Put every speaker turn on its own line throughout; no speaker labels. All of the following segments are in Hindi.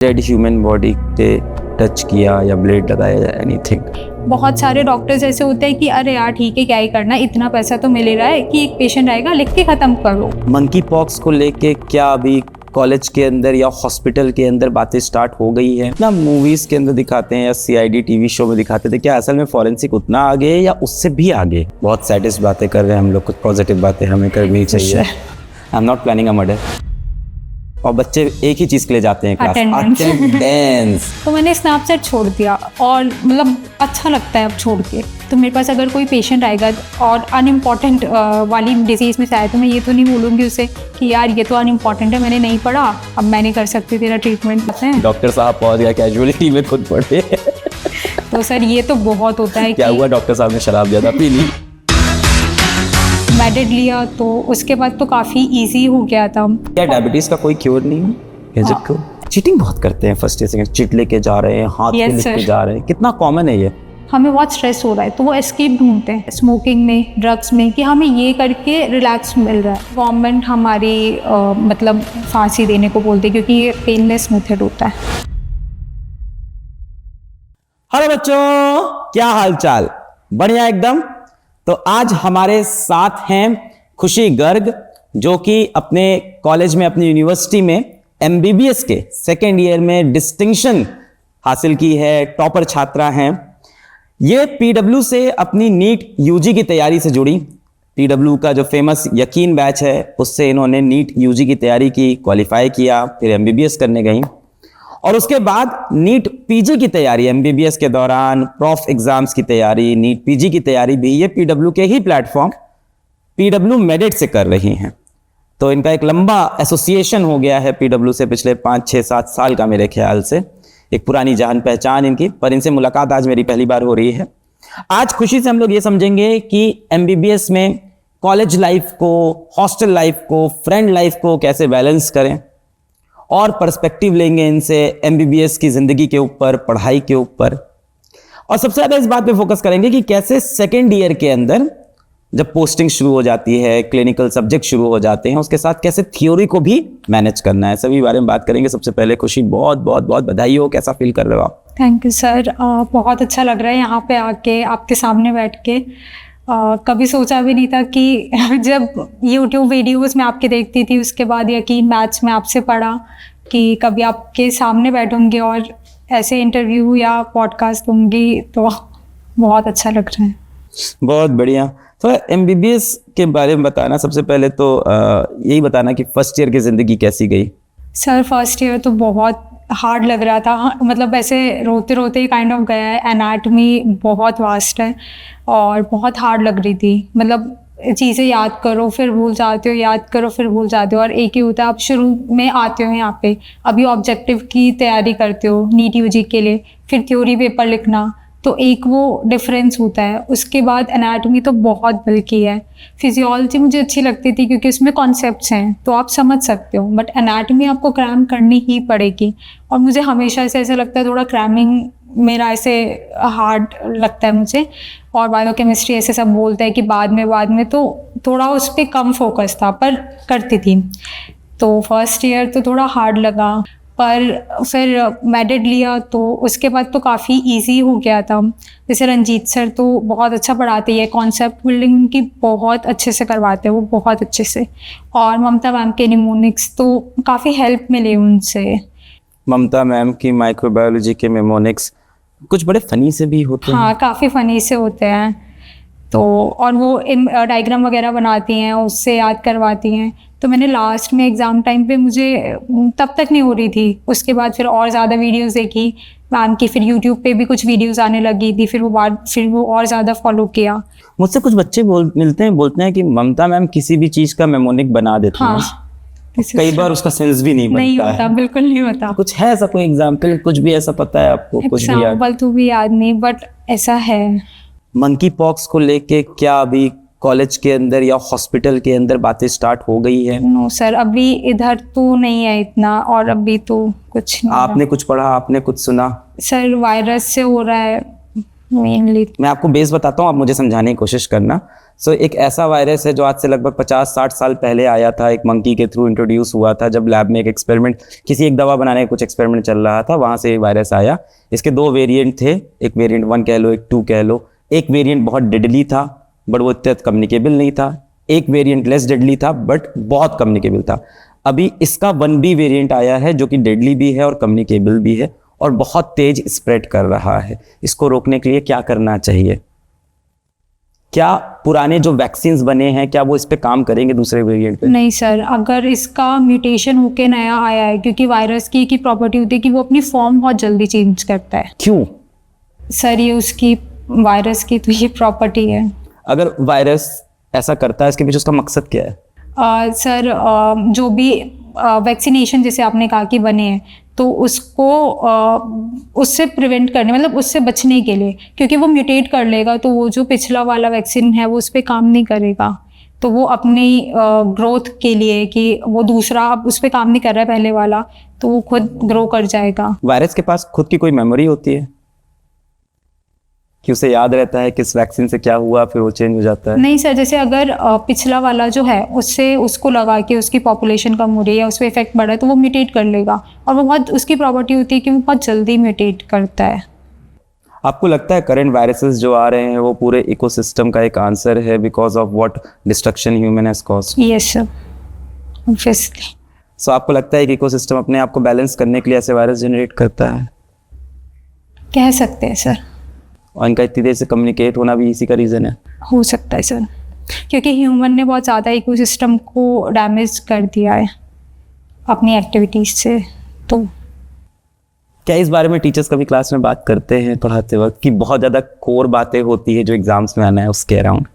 डेड ह्यूमन बॉडी पे टच किया या ब्लेड लगाया या एनीथिंग।
बहुत सारे डॉक्टर्स ऐसे होते हैं कि अरे यार ठीक है क्या ही करना, इतना पैसा तो मिल ही रहा है कि एक पेशेंट आएगा लिख के ख़त्म करो।
मंकी पॉक्स को लेके क्या अभी कॉलेज के अंदर या हॉस्पिटल के अंदर बातें स्टार्ट हो गई है ना? मूवीज के अंदर दिखाते हैं या सीआईडी टीवी शो में दिखाते थे, क्या असल में फॉरेंसिक उतना आगे है या उससे भी आगे? बहुत सैटिस्ड बातें कर रहे हैं हम लोग, कुछ पॉजिटिव बातें हमें करनी चाहिए। I am not planning a murder. और बच्चे एक ही चीज के लिए जाते हैं क्लास, अटेंडेंस।
तो मैंने स्नैपचैट छोड़ दिया और मतलब अच्छा लगता है अब छोड़ के। तो मेरे पास अगर कोई पेशेंट आएगा और अनइम्पॉर्टेंट वाली डिजीज़ में से आए तो मैं ये तो नहीं बोलूँगी उसे कि यार ये तो अनइम्पॉर्टेंट है, मैंने नहीं पढ़ा, अब मैं नहीं कर सकती तेरा ट्रीटमेंट।
डॉक्टर साहब पहुंच गया कैजुअलिटी में, खुद पढ़े।
तो सर ये तो बहुत होता है।
क्या हुआ? डॉक्टर साहब ने शराब ज़्यादा पी ली,
मेडिड लिया तो उसके बाद तो काफ़ी इजी हो गया था।
क्या डायबिटीज का कोई क्योर नहीं है? चीटिंग बहुत करते हैं, फर्स्ट ईयर सेकंड चिट लेके जा रहे हैं, हाथ पे लिख के जा रहे हैं, कितना कॉमन है ये।
हमें बहुत स्ट्रेस हो रहा है तो वो एस्केप ढूंढते हैं स्मोकिंग में, ड्रग्स में, कि हमें ये करके रिलैक्स मिल रहा है। गवर्नमेंट हमारी मतलब फांसी देने को बोलती है क्योंकि ये पेनलेस मेथड होता है।
हेलो बच्चों, क्या हाल चाल? बढ़िया एकदम। तो आज हमारे साथ हैं खुशी गर्ग, जो कि अपने कॉलेज में, अपनी यूनिवर्सिटी में एमबीबीएस के सेकेंड ईयर में डिस्टिंक्शन हासिल की है, टॉपर छात्रा हैं। ये पीडब्ल्यू से अपनी नीट यूजी की तैयारी से जुड़ी। पीडब्ल्यू का जो फेमस यकीन बैच है उससे इन्होंने नीट यूजी की तैयारी की, क्वालिफाई किया, फिर एमबीबीएस करने गई और उसके बाद नीट पीजी की तैयारी, एमबीबीएस के दौरान प्रॉफ एग्जाम्स की तैयारी, नीट पीजी की तैयारी भी ये पीडब्ल्यू के ही प्लेटफॉर्म पीडब्ल्यू मेडिट से कर रही हैं। तो इनका एक लंबा एसोसिएशन हो गया है पीडब्ल्यू से, पिछले 5, 6, 7 साल का मेरे ख्याल से, एक पुरानी जान पहचान इनकी। पर इनसे मुलाकात आज मेरी पहली बार हो रही है। आज खुशी से हम लोग ये समझेंगे कि एमबीबीएस में कॉलेज लाइफ को, हॉस्टल लाइफ को, फ्रेंड लाइफ को कैसे बैलेंस करें, और पर्सपेक्टिव लेंगे इनसे एमबीबीएस की जिंदगी के ऊपर, पढ़ाई के ऊपर। और सबसे ज्यादा इस बात पे फोकस करेंगे कि कैसे सेकेंड ईयर के अंदर जब पोस्टिंग शुरू हो जाती है, क्लिनिकल सब्जेक्ट शुरू हो जाते हैं, उसके साथ कैसे थ्योरी को भी मैनेज करना है, सभी बारे में बात करेंगे। सबसे पहले खुशी, बहुत बहुत बहुत बधाई हो, कैसा फील कर रहे हो आप?
थैंक यू सर, बहुत अच्छा लग रहा है यहाँ पे आके, आपके सामने बैठ के। कभी सोचा भी नहीं था कि जब यूट्यूब वीडियोस में आपके देखती थी, उसके बाद यकीन मैथ्स में आपसे पढ़ा कि कभी आपके सामने बैठूंगी और ऐसे इंटरव्यू या पॉडकास्ट दूंगी, तो बहुत अच्छा लग रहा है।
बहुत बढ़िया। तो एमबीबीएस के बारे में बताना, सबसे पहले तो यही बताना कि फर्स्ट ईयर की ज़िंदगी कैसी गई?
सर फर्स्ट ईयर तो बहुत हार्ड लग रहा था, मतलब ऐसे रोते रोते ही काइंड ऑफ गया है। एनाटमी बहुत वास्ट है और बहुत हार्ड लग रही थी, मतलब चीज़ें याद करो फिर भूल जाते हो, याद करो फिर भूल जाते हो। और एक ही होता है, आप शुरू में आते हो यहाँ पे, अभी ऑब्जेक्टिव की तैयारी करते हो नीट यूजी के लिए, फिर थ्योरी पेपर लिखना, तो एक वो डिफरेंस होता है। उसके बाद एनाटॉमी तो बहुत बल्कि है। फिजियोलॉजी मुझे अच्छी लगती थी क्योंकि उसमें कॉन्सेप्ट्स हैं तो आप समझ सकते हो, बट एनाटॉमी आपको क्रैम करनी ही पड़ेगी। और मुझे हमेशा से ऐसा लगता है, थोड़ा क्रैमिंग मेरा ऐसे हार्ड लगता है मुझे। और बायोकेमिस्ट्री ऐसे सब बोलते हैं कि बाद में तो थोड़ा उस पर कम फोकस था, पर करती थी। तो फर्स्ट ईयर तो थोड़ा हार्ड लगा, पर फिर मेडिड लिया तो उसके बाद तो काफ़ी इजी हो गया था। जैसे रंजीत सर तो बहुत अच्छा पढ़ाते हैं, कॉन्सेप्ट बिल्डिंग उनकी बहुत अच्छे से करवाते हैं वो, बहुत अच्छे से। और ममता मैम के निमोनिक्स तो काफ़ी हेल्प मिली उनसे।
ममता मैम की माइक्रोबायोलॉजी के निमोनिक्स कुछ बड़े फनी से भी होते हैं।
हाँ, काफ़ी फनी से होते हैं। तो और वो डायग्राम वगैरह बनाती हैं, उससे याद करवाती हैं। तो मैंने लास्ट में एग्ज़ाम टाइम पे, मुझे तब तक नहीं हो रही थी, उसके बाद फिर और ज़्यादा वीडियोस देखी मैम की, फिर यूट्यूब पे भी कुछ वीडियोस आने लगी थी, फिर वो और ज़्यादा फॉलो किया।
मुझसे कुछ बच्चे बोलते हैं कि ममता मैम किसी भी चीज़ का मेमोनिक बना देती हैं।
हाँ,
कई बार उसका सेंस भी नहीं
होता
है।
बिल्कुल नहीं होता।
कुछ है ऐसा कोई एग्जाम्पल, कुछ भी ऐसा पता है आपको? कुछ भी
एग्जाम्पल तो भी याद नहीं, बट ऐसा है।
मंकी पॉक्स को लेके क्या अभी कॉलेज के अंदर या हॉस्पिटल के अंदर बातें स्टार्ट हो गई है?
नो सर, अभी इधर तो नहीं है इतना, और अभी तो कुछ नहीं।
आपने कुछ पढ़ा, आपने कुछ सुना?
सर वायरस से हो रहा है मेनली।
मैं आपको बेस बताता हूँ, आप मुझे समझाने की कोशिश करना। एक ऐसा वायरस है जो आज से लगभग 50-60 साल पहले आया था, एक मंकी के थ्रू इंट्रोड्यूस हुआ था जब लैब में एक एक्सपेरिमेंट, किसी एक दवा बनाने का कुछ एक्सपेरिमेंट चल रहा था, वहाँ से वायरस आया। इसके 2 वेरिएंट थे, एक वेरिएंट 1 कह लो, एक 2 कह लो। एक वेरिएंट बहुत डेडली था बट वो इतना कम्युनिकेबल नहीं था, एक वेरिएंट लेस डेडली था बट बहुत कम्युनिकेबल था। अभी इसका 1B वेरिएंट आया है जो कि डेडली भी है और कम्युनिकेबल भी है और बहुत तेज स्प्रेड कर रहा है। इसको रोकने के लिए क्या करना चाहिए? क्या पुराने जो वैक्सीन्स बने हैं क्या वो इस पे काम करेंगे दूसरे वेरिएंट पे?
नहीं सर, अगर इसका म्यूटेशन होके नया आया है, क्योंकि वायरस की एक ही प्रॉपर्टी होती है कि वो अपनी फॉर्म बहुत जल्दी चेंज करता है।
क्यों?
सर ये उसकी वायरस की तो ये प्रॉपर्टी है।
अगर वायरस ऐसा करता है इसके पीछे उसका मकसद क्या है?
सर जो भी वैक्सीनेशन जैसे आपने कहा कि बने हैं तो उसको उससे प्रिवेंट करने, मतलब उससे बचने के लिए, क्योंकि वो म्यूटेट कर लेगा तो वो जो पिछला वाला वैक्सीन है वो उस पर काम नहीं करेगा। तो वो अपनी ग्रोथ के लिए कि वो दूसरा अब उस पर काम नहीं कर रहा है पहले वाला, तो वो खुद ग्रो कर जाएगा।
वायरस के पास खुद की कोई मेमोरी होती है कि उसे याद रहता है किस वैक्सीन से क्या हुआ फिर वो चेंज हो जाता है?
नहीं सर, जैसे अगर पिछला वाला जो है उससे उसको लगा के उसकी पॉपुलेशन कम हो रही है या उस पर इफेक्ट बढ़ा है तो वो म्यूटेट कर लेगा, और वो बहुत उसकी प्रॉपर्टी होती है कि वो बहुत जल्दी म्यूटेट करता है।
आपको लगता है करंट वायरसेस जो आ रहे हैं वो पूरे इकोसिस्टम का एक आंसर है because of what destruction human has caused?
Yes sir, obviously.
So आपको लगता है कि इकोसिस्टम अपने आप को बैलेंस करने के लिए ऐसे वायरस जनरेट करता है?
कह सकते हैं सर।
और इनका इतनी देर से कम्युनिकेट होना भी इसी का रीज़न है?
हो सकता है सर, क्योंकि ह्यूमन ने बहुत ज़्यादा इकोसिस्टम को डैमेज कर दिया है अपनी एक्टिविटीज़ से। तो
क्या इस बारे में टीचर्स कभी क्लास में बात करते हैं पढ़ाते वक्त कि बहुत ज़्यादा कोर बातें होती है जो एग्जाम्स में आना है उसके अराउंड?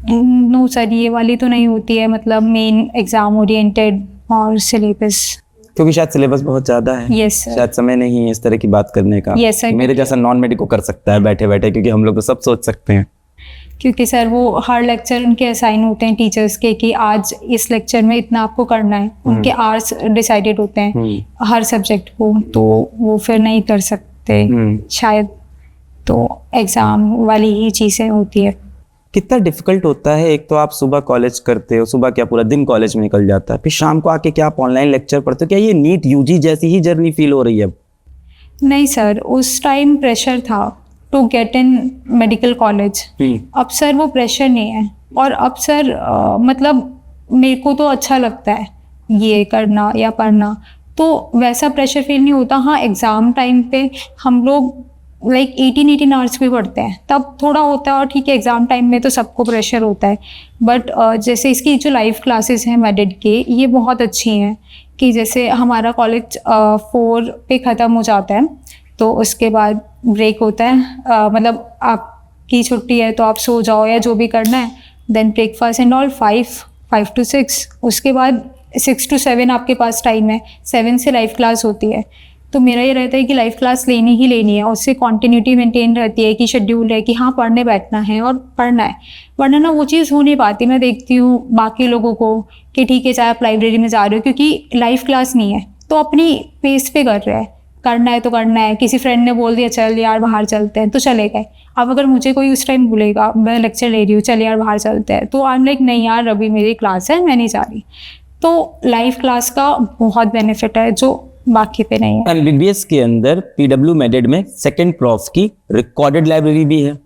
नो सर, ये वाली तो नहीं होती है, मतलब मेन एग्ज़ाम ओरिएंटेड और सिलेबस।
क्योंकि शायद सिलेबस बहुत ज़्यादा है।
Yes sir.
शायद समय नहीं है इस तरह की बात करने का।
Yes sir.
मेरे जैसा नॉन मेडिको कर सकता है बैठे बैठे, क्योंकि हम लोग तो सब सोच सकते हैं।
क्योंकि सर वो हर लेक्चर उनके असाइन होते हैं टीचर्स के कि आज इस लेक्चर में इतना आपको करना है, उनके आवर्स डिसाइडेड होते हैं हर सब्जेक्ट को, तो वो फिर नहीं कर सकते शायद, तो एग्ज़ाम वाली ही चीज़ें होती है।
कितना डिफिकल्ट होता है? एक तो आप सुबह कॉलेज करते हो, सुबह क्या पूरा दिन कॉलेज में निकल जाता है, फिर शाम को आके क्या आप ऑनलाइन लेक्चर पढ़ते हो? क्या ये नीट यूजी जैसी ही जर्नी फील हो रही है?
नहीं सर, उस टाइम प्रेशर था to get in medical college. अब सर वो प्रेशर नहीं है, और अब सर मतलब मेरे को तो अच्छा लगता है ये करना या पढ़ना, तो वैसा प्रेशर फील नहीं होता। हाँ, एग्ज़ाम टाइम पे हम लोग लाइक 18 आवर्स भी पढ़ते हैं, तब थोड़ा होता है, और ठीक है एग्ज़ाम टाइम में तो सबको प्रेशर होता है। बट जैसे इसकी जो लाइव क्लासेस हैं मेडिड के, ये बहुत अच्छी हैं कि जैसे हमारा कॉलेज 4 पे ख़त्म हो जाता है, तो उसके बाद ब्रेक होता है, मतलब आपकी छुट्टी है तो आप सो जाओ या जो भी करना है, then breakfast and all 5 to 6, उसके बाद 6 to 7 आपके पास टाइम है, 7 से लाइव क्लास होती है। तो मेरा ये रहता है कि लाइव क्लास लेनी ही लेनी है, उससे कॉन्टिन्यूटी मेंटेन रहती है कि शेड्यूल है कि हाँ पढ़ने बैठना है और पढ़ना है, वरना ना वो चीज़ हो नहीं पाती। मैं देखती हूँ बाकी लोगों को कि ठीक है चाहे आप लाइब्रेरी में जा रहे हो, क्योंकि लाइव क्लास नहीं है तो अपनी पेस पे कर रहे हैं, करना है तो करना है। किसी फ्रेंड ने बोल दिया चल यार बाहर चलते हैं तो चले गए। अब अगर मुझे कोई उस टाइम बोलेगा मैं लेक्चर ले रही हूँ चल यार बाहर चलते हैं, तो आई एम लाइक नहीं यार अभी मेरी क्लास है मैं नहीं जा रही। तो लाइव क्लास का बहुत बेनिफिट है जो बाकी पे नहीं है।
एमबीबीएस के अंदर पीडब्ल्यू मेडेड में सेकंड प्रॉफ की रिकॉर्डेड लाइब्रेरी भी है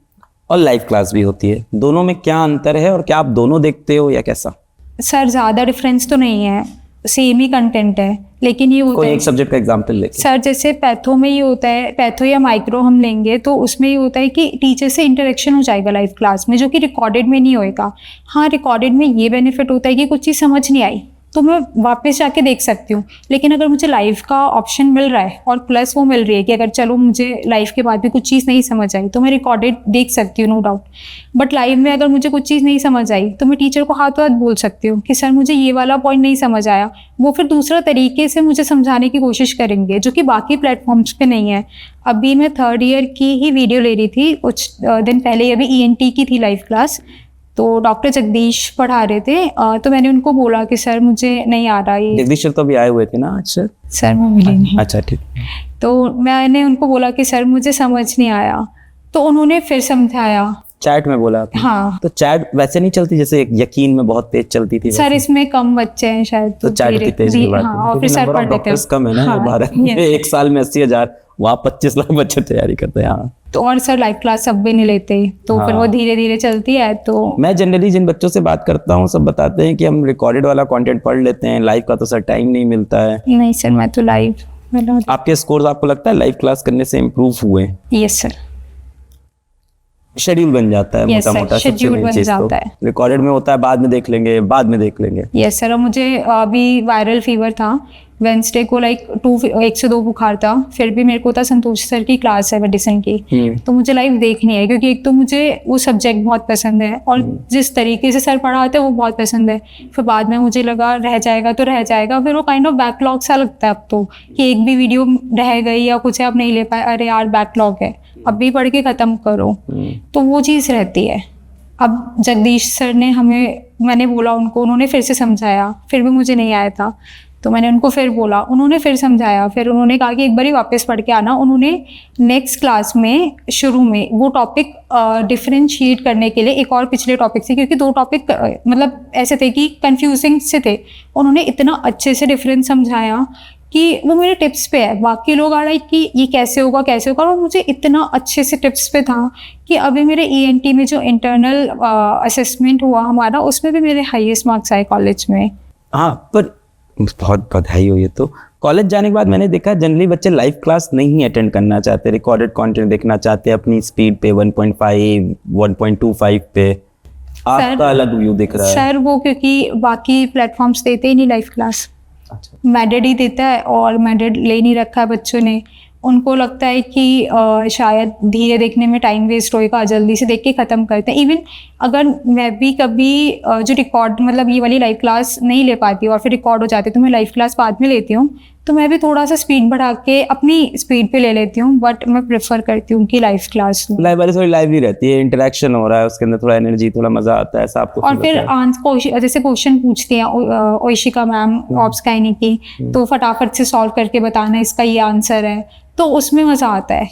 और लाइव क्लास भी होती है, दोनों में क्या अंतर है और क्या आप दोनों देखते हो या कैसा?
सर ज़्यादा डिफरेंस तो नहीं है, सेम ही कंटेंट है, लेकिन ये होता
कोई
है
एक सब्जेक्ट का एग्जांपल लेके।
सर जैसे पैथो में ये होता है, पैथो या माइक्रो हम लेंगे तो उसमें ये होता है कि टीचर से इंटरेक्शन हो जाएगा लाइव क्लास में, जो कि रिकॉर्डेड में नहीं होएगा। हाँ, रिकॉर्डेड में ये बेनिफिट होता है कि कुछ चीज़ समझ नहीं आई तो मैं वापस जाके देख सकती हूँ, लेकिन अगर मुझे लाइव का ऑप्शन मिल रहा है और प्लस वो मिल रही है कि अगर चलो मुझे लाइव के बाद भी कुछ चीज़ नहीं समझ आई तो मैं रिकॉर्डेड देख सकती हूँ, नो डाउट। बट लाइव में अगर मुझे कुछ चीज़ नहीं समझ आई तो मैं टीचर को हाथों हाथ बोल सकती हूँ कि सर मुझे ये वाला पॉइंट नहीं समझ आया, वो फिर दूसरा तरीके से मुझे समझाने की कोशिश करेंगे, जो कि बाकी प्लेटफॉर्म्स पे नहीं है। अभी मैं 3rd ईयर की ही वीडियो ले रही थी, कुछ दिन पहले अभी ENT की थी लाइव क्लास, तो डॉक्टर जगदीश पढ़ा रहे थे, तो मैंने उनको बोला कि सर मुझे नहीं आ रहा ये।
जगदीश तो अभी आए हुए थे ना आज?
सर मैं मिली नहीं।
अच्छा ठीक।
तो मैंने उनको बोला कि सर मुझे समझ नहीं आया, तो उन्होंने फिर समझाया,
चैट में बोला आपने?
हाँ
तो चैट वैसे नहीं चलती जैसे यकीन में बहुत तेज चलती थी
सर,
वैसे?
इसमें कम बच्चे हैं शायद,
तो चैट की तेज की बात
हाँ,
है,
और फिर
क्योंकि
सर
नंबर ऑफ
पढ़ लेते
डॉक्टर्स कम है ना
हाँ,
भारत में,
yes।
एक साल में 80,000, वहाँ 25 लाख बच्चे तैयारी करते हैं। हाँ
तो और सर लाइव क्लास सब भी नहीं लेते, तो फिर वो
हाँ।
धीरे धीरे चलती है। तो
मैं जनरली जिन बच्चों से बात करता हूँ सब बताते हैं कि हम रिकॉर्डेड वाला कंटेंट पढ़ लेते हैं, लाइव का तो सर टाइम नहीं मिलता है।
नहीं सर, मैं तो लाइव,
आपके स्कोर्स आपको लगता है लाइव क्लास करने से इम्प्रूव हुए?
यस सर,
शेड्यूल बन जाता है
Yes,
मोटा
sir,
मोटा, सबसे
schedule
मेन
बन
चीज तो
जाता है।
रिकॉर्डेड में होता है बाद में देख लेंगे, बाद में देख लेंगे।
Yes sir. और मुझे अभी वायरल फीवर था, वेंसडे को लाइक 102 बुखार था, फिर भी मेरे को था संतोष सर की क्लास है मेडिसिन की, तो मुझे लाइव देखनी है, क्योंकि एक तो मुझे वो सब्जेक्ट बहुत पसंद है और जिस तरीके से सर पढ़ाते हैं वो बहुत पसंद है। फिर बाद में मुझे लगा रह जाएगा तो रह जाएगा, फिर वो काइंड ऑफ बैकलॉग सा लगता है अब तो, कि एक भी वीडियो रह गई या कुछ है आप नहीं ले पाए, अरे यार बैकलॉग है, अब भी पढ़ के ख़त्म करो, तो वो चीज़ रहती है। अब जगदीश सर ने मैंने बोला उनको, उन्होंने फिर से समझाया, फिर भी मुझे नहीं आया था, तो मैंने उनको फिर बोला, उन्होंने फिर समझाया, फिर उन्होंने कहा कि एक बार ही वापस पढ़ के आना। उन्होंने नेक्स्ट क्लास में शुरू में वो टॉपिक डिफरेंशिएट करने के लिए एक और पिछले टॉपिक से, क्योंकि 2 टॉपिक मतलब ऐसे थे कि कंफ्यूजिंग से थे, उन्होंने इतना अच्छे से डिफरेंस समझाया कि वो मेरे टिप्स पे है। बाकी लोग आ रहा है कि ये कैसे होगा कैसे होगा, और मुझे इतना अच्छे से टिप्स पे था कि अभी मेरे ENT में जो इंटरनल असेसमेंट हुआ हमारा, उसमें भी मेरे हाईएस्ट मार्क्स आए कॉलेज में।
हाँ, पर बहुत बधाई हो। ये तो कॉलेज जाने के बाद मैंने देखा जनरली बच्चे लाइव क्लास नहीं अटेंड करना चाहते, रिकॉर्डेड कंटेंट देखना चाहते हैं अपनी स्पीड पे 1.5 1.25 पे। आपका अलग व्यू दिख रहा है
सर वो क्योंकि बाकी प्लेटफॉर्म्स देते ही नहीं लाइव क्लास, मैडेड ही देता है, और मैडेड ले नहीं रखा है बच्चों ने। उनको लगता है कि शायद धीरे देखने में टाइम वेस्ट होएगा, जल्दी से देख के ख़त्म करते हैं। इवन अगर मैं भी कभी जो रिकॉर्ड मतलब ये वाली लाइव क्लास नहीं ले पाती और फिर रिकॉर्ड हो जाती है, तो मैं लाइव क्लास बाद में लेती हूँ, तो मैं भी थोड़ा सा स्पीड बढ़ा के अपनी स्पीड पे ले लेती हूँ, बट मैं प्रेफर करती हूँ कि लाइव क्लास लूँ।
लाइव वाली थोड़ी लाइव ही रहती है, इंटरेक्शन हो रहा है उसके अंदर, थोड़ा एनर्जी, थोड़ा मजा आता है, ऐसा आपको
और
feel
फिर
होता है?
जैसे क्वेश्चन पूछती हैं ओइशिका मैम ऑप्स गायनी की, तो फटाफट से सॉल्व करके बताना इसका ये आंसर है, तो उसमें मज़ा आता है।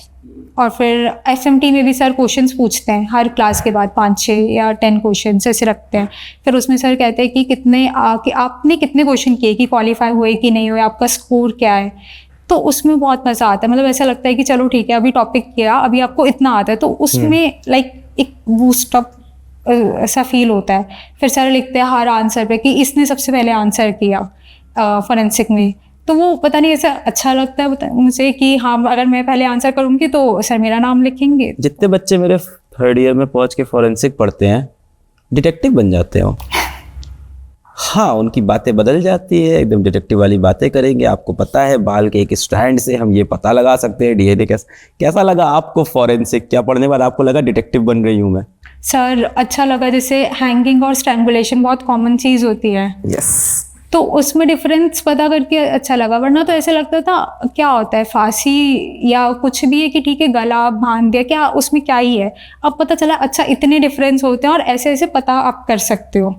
और फिर FMT में भी सर क्वेश्चंस पूछते हैं हर क्लास के बाद, 5-6 या 10 क्वेश्चंस ऐसे रखते हैं। फिर उसमें सर कहते हैं कि आपने कितने क्वेश्चन किए, कि क्वालिफाई हुए कि नहीं हुए, आपका स्कोर क्या है, तो उसमें बहुत मज़ा आता है। मतलब ऐसा लगता है कि चलो ठीक है, अभी टॉपिक किया, अभी आपको इतना आता है, तो उसमें लाइक एक बूस्ट अप ऐसा फील होता है। फिर सर लिखते हैं हर आंसर पे कि इसने सबसे पहले आंसर किया फोरेंसिक में, तो वो पता नहीं ऐसा अच्छा लगता है मुझे कि हाँ अगर मैं पहले आंसर करूँगी तो सर मेरा नाम लिखेंगे।
जितने बच्चे मेरे 3rd ईयर में पहुंच के फॉरेंसिक पढ़ते हैं, डिटेक्टिव बन जाते हो। हाँ, उनकी बातें बदल जाती है, एकदम डिटेक्टिव वाली बातें करेंगे। आपको पता है बाल के एक स्ट्रैंड से हम ये पता लगा सकते हैं DNA कैसा लगा आपको फॉरेंसिक? क्या पढ़ने के बाद आपको लगा डिटेक्टिव बन रही हूँ मैं?
सर अच्छा लगा, जैसे हैंगिंग और स्ट्रैंगुलेशन बहुत कॉमन चीज़ होती है,
यस,
तो उसमें डिफरेंस पता करके अच्छा लगा। वरना तो ऐसे लगता था क्या होता है, फांसी या कुछ भी है कि ठीक है गला बांध दिया, क्या उसमें क्या ही है। अब पता चला अच्छा इतने डिफरेंस होते हैं और ऐसे ऐसे पता आप कर सकते हो।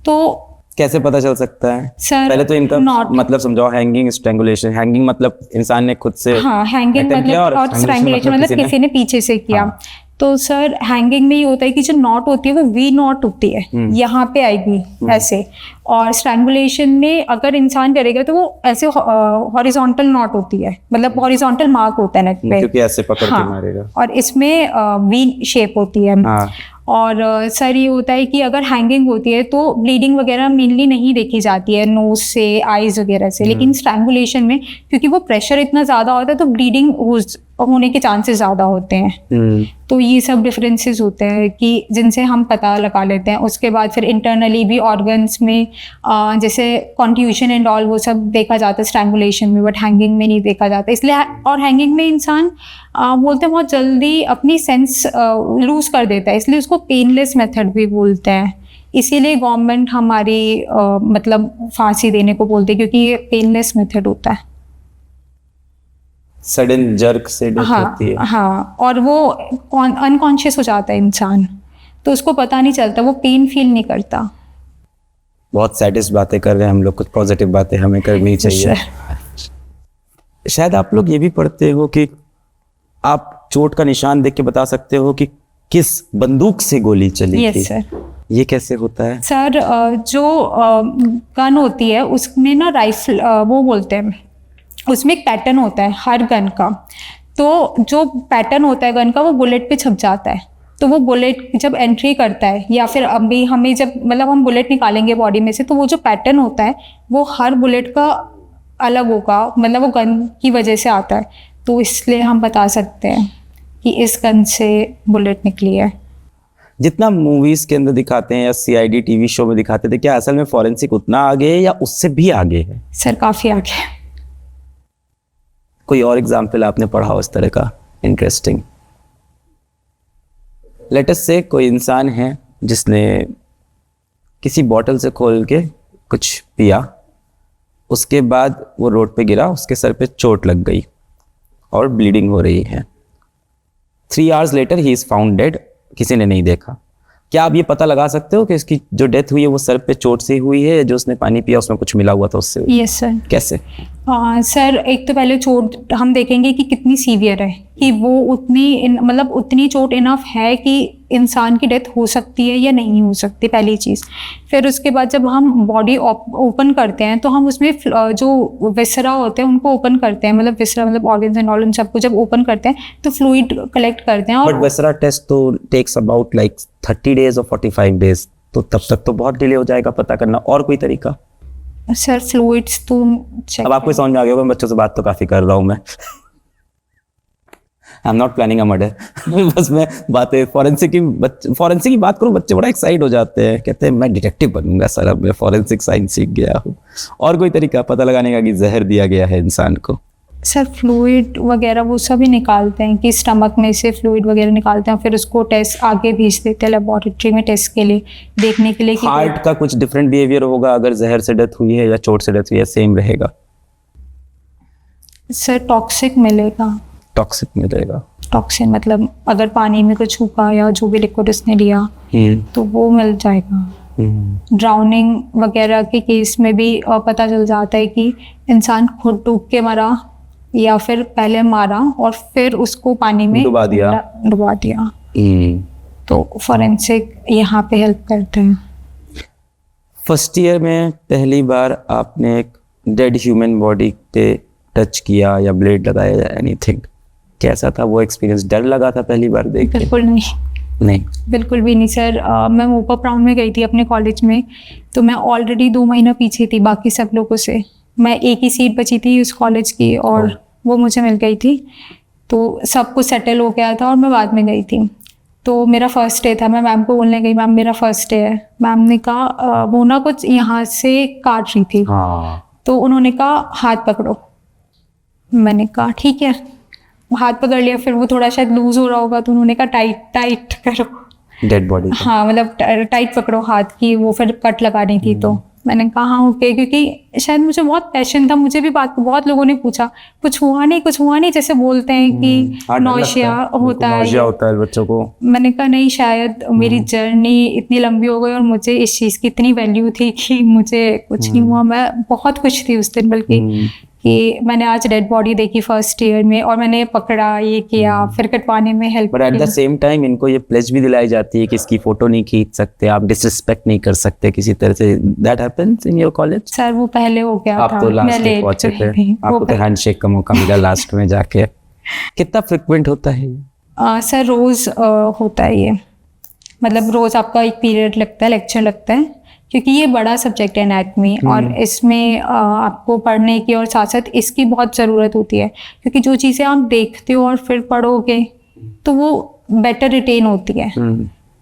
तो
कैसे पता चल सकता है
सर?
पहले तो इनका मतलब समझाओ। Hanging, strangulation. हैंगिंग मतलब इंसान ने खुद से,
हाँ हैंगिंग मतलब, और स्ट्रैंगुलेशन मतलब किसी ने पीछे से किया। हाँ। तो सर हैंगिंग में ये होता है कि जो नॉट होती है वो V नॉट होती है, यहाँ पे आएगी ऐसे, और स्ट्रैंगुलेशन में अगर इंसान करेगा तो वो ऐसे हॉरिजॉन्टल नॉट होती है, मतलब हॉरिजॉन्टल मार्क होता है नेक पे,
क्योंकि ऐसे पकड़ के मारेगा।
और इसमें V शेप होती है। और सर ये होता है कि अगर हैंगिंग होती है तो ब्लीडिंग वगैरह मेनली नहीं देखी जाती है नोज से, आईज वगैरह से, लेकिन स्ट्रैंगुलेशन में क्योंकि वो प्रेशर इतना ज़्यादा होता है तो ब्लीडिंग होने के चांसेस ज़्यादा होते हैं। तो ये सब डिफरेंसेस होते हैं कि जिनसे हम पता लगा लेते हैं। उसके बाद फिर इंटरनली भी ऑर्गन्स में जैसे कॉन्ट्यूशन एंड ऑल वो सब देखा जाता है स्ट्रैंगुलेशन में, बट हैंगिंग में नहीं देखा जाता। इसलिए और हैंगिंग में इंसान बोलते हैं बहुत जल्दी अपनी सेंस लूज कर देता है, इसलिए उसको पेनलेस मेथड भी बोलते हैं। इसीलिए गवर्नमेंट हमारी मतलब फांसी देने को बोलती है, क्योंकि ये पेनलेस मेथड होता है।
सडन जर्क से डेथ होती है।
हाँ, और वो अनकॉन्शियस हो जाता है इंसान, तो उसको पता नहीं चलता, वो पेन फील नहीं करता।
बहुत सैटिस्ड बातें कर रहे हैं हम लोग, कुछ पॉजिटिव बातें हमें करनी चाहिए। शायद आप लोग ये भी पढ़ते हो कि आप चोट का निशान देख के बता सकते हो कि किस बंदूक से गोली चली थी?
Yes sir.
ये कैसे होता है?
सर जो गन होती है उसमें ना राइफल वो बोलते हैं, उसमें एक पैटर्न होता है हर गन का। तो जो पैटर्न होता है गन का वो बुलेट पे छप जाता है। तो वो बुलेट जब एंट्री करता है या फिर अभी हमें जब मतलब हम बुलेट निकालेंगे बॉडी में से, तो वो जो पैटर्न होता है वो हर बुलेट का अलग होगा, मतलब वो गन की वजह से आता है। तो इसलिए हम बता सकते हैं कि इस गन से बुलेट निकली है।
जितना मूवीज के अंदर दिखाते हैं या सीआईडी टीवी शो में दिखाते थे, क्या असल में फॉरेंसिक उतना आगे है या उससे भी आगे है?
सर काफ़ी आगे।
कोई और एग्जाम्पल आपने पढ़ा हो इस तरह का इंटरेस्टिंग? लेट अस से कोई इंसान है जिसने किसी बॉटल से खोल के कुछ पिया, उसके बाद वो रोड पे गिरा, उसके सर पे चोट लग गई और ब्लीडिंग हो रही है। 3 hours later he is found dead, किसी ने नहीं देखा। क्या आप ये पता लगा सकते हो कि इसकी जो डेथ हुई है वो सर पे चोट से हुई है, जो उसने पानी पिया उसमें कुछ मिला हुआ था उससे हुई?
Yes sir.
कैसे?
सर एक तो पहले चोट हम देखेंगे कि कितनी सीवियर है, कि वो उतनी मतलब उतनी चोट इनफ है कि इंसान की डेथ हो सकती है या नहीं हो सकती, पहली चीज़। फिर उसके बाद जब हम बॉडी ओपन करते हैं तो हम उसमें जो विसरा होते हैं उनको ओपन करते हैं, मतलब विसरा मतलब ऑर्गन्स एंड ऑल, इन सबको जब ओपन करते हैं तो फ्लूइड कलेक्ट करते हैं।
बट विसरा टेस्ट तो टेक्स अबाउट लाइक 30 days और 45 days, तो तब तक तो बहुत डिले हो जाएगा पता करना। और कोई तरीका?
सर फ्लूइड्स तो चेक।
अब आपको समझ में आ गया होगा, बच्चों से बात तो काफी कर रहा हूँ मैं। I am not planning a murder. बस मैं बातें फॉरेंसिक की बात करूँ, बच्चे बड़ा एक्साइट हो जाते हैं, कहते हैं मैं डिटेक्टिव बनूंगा सर, अब मैं फॉरेंसिक साइंस सीख गया हूँ। और कोई तरीका पता लगाने का कि जहर दिया गया है इंसान को?
सर फ्लूइड वगैरह वो सभी निकालते हैं, कि स्टमक में से फ्लूइड वगैरह निकालते हैं, फिर उसको टेस्ट आगे भेज देते हैं लेबोरेटरी में टेस्ट के लिए, देखने के लिए कि
हार्ट का कुछ डिफरेंट बिहेवियर होगा अगर जहर से डेथ हुई है या चोट से डेथ हुई है, सेम रहेगा?
सर टॉक्सिक मिलेगा।
टॉक्सिक मिलेगा?
टॉक्सिन मतलब अगर पानी में कुछ छुपा या जो भी लिक्विड उसने लिया तो वो मिल जाएगा। ड्राउनिंग वगैरह के केस में भी पता चल जाता है कि इंसान खुद डूब के मरा या फिर पहले मारा और फिर उसको पानी में
डुबा
दिया। तो फॉरेंसिक यहाँ पे हेल्प करते हैं।
फर्स्ट ईयर में पहली बार आपने एक डेड ह्यूमन बॉडी पे टच किया या ब्लेड लगाया या एनीथिंग, कैसा था वो एक्सपीरियंस? डर लगा था पहली बार देख के?
बिल्कुल नहीं, बिल्कुल भी नहीं सर। मैं मोपअप राउंड में गई थी अपने कॉलेज में, तो मैं ऑलरेडी 2 महीना पीछे थी बाकी सब लोगों से। मैं एक ही सीट बची थी उस कॉलेज की और वो मुझे मिल गई थी, तो सब कुछ सेटल हो गया था और मैं बाद में गई थी। तो मेरा फर्स्ट डे था, मैं मैम को बोलने गई, मैम मेरा फर्स्ट डे है। मैम ने कहा वो ना कुछ यहाँ से काट रही थी। तो उन्होंने कहा हाथ पकड़ो। मैंने कहा ठीक है, हाथ पकड़ लिया। फिर वो थोड़ा शायद लूज हो रहा होगा तो उन्होंने कहा टाइट करो
डेड बॉडी।
हाँ मतलब टाइट पकड़ो हाथ की, वो फिर कट लगानी थी। तो मैंने कहा हाँ ओके, क्योंकि शायद मुझे बहुत पैशन था। मुझे भी बहुत लोगों ने पूछा कुछ हुआ नहीं, जैसे बोलते हैं कि नौशिया होता है
बच्चों को।
मैंने कहा नहीं, शायद मेरी जर्नी इतनी लंबी हो गई और मुझे इस चीज़ की इतनी वैल्यू थी कि मुझे कुछ नहीं हुआ। मैं बहुत खुश थी उस दिन, बल्कि कि मैंने आज डेड बॉडी देखी फर्स्ट ईयर में और मैंने पकड़ा, ये किया, फिर कटवाने में help.
But at the same time इनको ये प्लेज भी दिलाई जाती है कि इसकी फोटो नहीं खींच सकते, आप डिसरिस्पेक्ट नहीं कर सकते किसी तरह से। That happens in your college?
Sir वो पहले हो गया
आप
था,
तो लास्ट
मैं
में
लेट
पहुंचे थे, आपको तो हैंडशेक का मौका मिला लास्ट में जाके। कितना फ्रिक्वेंट होता है?
सर रोज होता है ये, मतलब रोज आपका एक पीरियड लगता है, लेक्चर लगता है, क्योंकि ये बड़ा सब्जेक्ट है एनाटॉमी और इसमें आपको पढ़ने की और साथ साथ इसकी बहुत ज़रूरत होती है, क्योंकि जो चीज़ें आप देखते हो और फिर पढ़ोगे तो वो बेटर रिटेन होती है।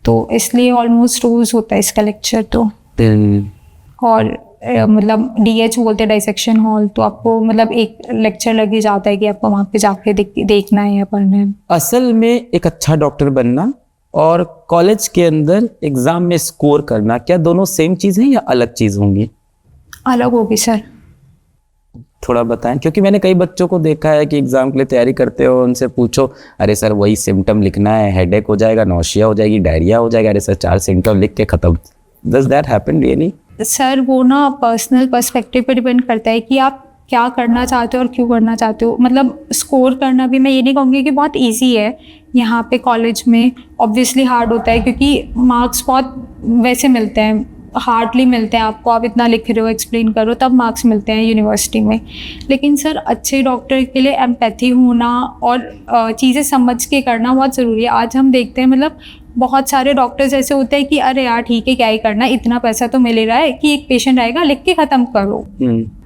तो इसलिए ऑलमोस्ट रोज होता है इसका लेक्चर। तो और मतलब DH बोलते हैं डाइसेक्शन हॉल, तो आपको मतलब एक लेक्चर लग ही जाता है कि आपको वहाँ पे जाके देखना है या पढ़ना है।
असल में एक अच्छा डॉक्टर बनना और कॉलेज के अंदर एग्जाम में स्कोर करना, क्या दोनों सेम चीज़ है या अलग चीज़ होंगी?
अलग होगी सर।
थोड़ा बताएं, क्योंकि मैंने कई बच्चों को देखा है कि एग्जाम के लिए तैयारी करते हो, उनसे पूछो अरे सर वही सिम्टम लिखना है, हेडेक हो जाएगा, नौशिया हो जाएगी, डायरिया हो जाएगा, अरे सर 4 सिम्टम लिख के खत्म। Does that happen really?
Sir वो ना पर्सनल पर्सपेक्टिव पे डिपेंड करता है कि आप क्या करना चाहते हो और क्यों करना चाहते हो। मतलब स्कोर करना भी मैं ये नहीं कहूँगी कि बहुत इजी है यहाँ पे कॉलेज में, ऑब्वियसली हार्ड होता है क्योंकि मार्क्स बहुत वैसे मिलते हैं, हार्डली मिलते हैं आपको, आप इतना लिख रहे हो, एक्सप्लेन करो, तब मार्क्स मिलते हैं यूनिवर्सिटी में। लेकिन सर अच्छे डॉक्टर के लिए एम्पैथी होना और चीज़ें समझ के करना बहुत ज़रूरी है। आज हम देखते हैं मतलब बहुत सारे डॉक्टर्स ऐसे होते हैं कि अरे यार ठीक है क्या ही करना, इतना पैसा तो मिल ही रहा है कि एक पेशेंट आएगा लिख के ख़त्म करो।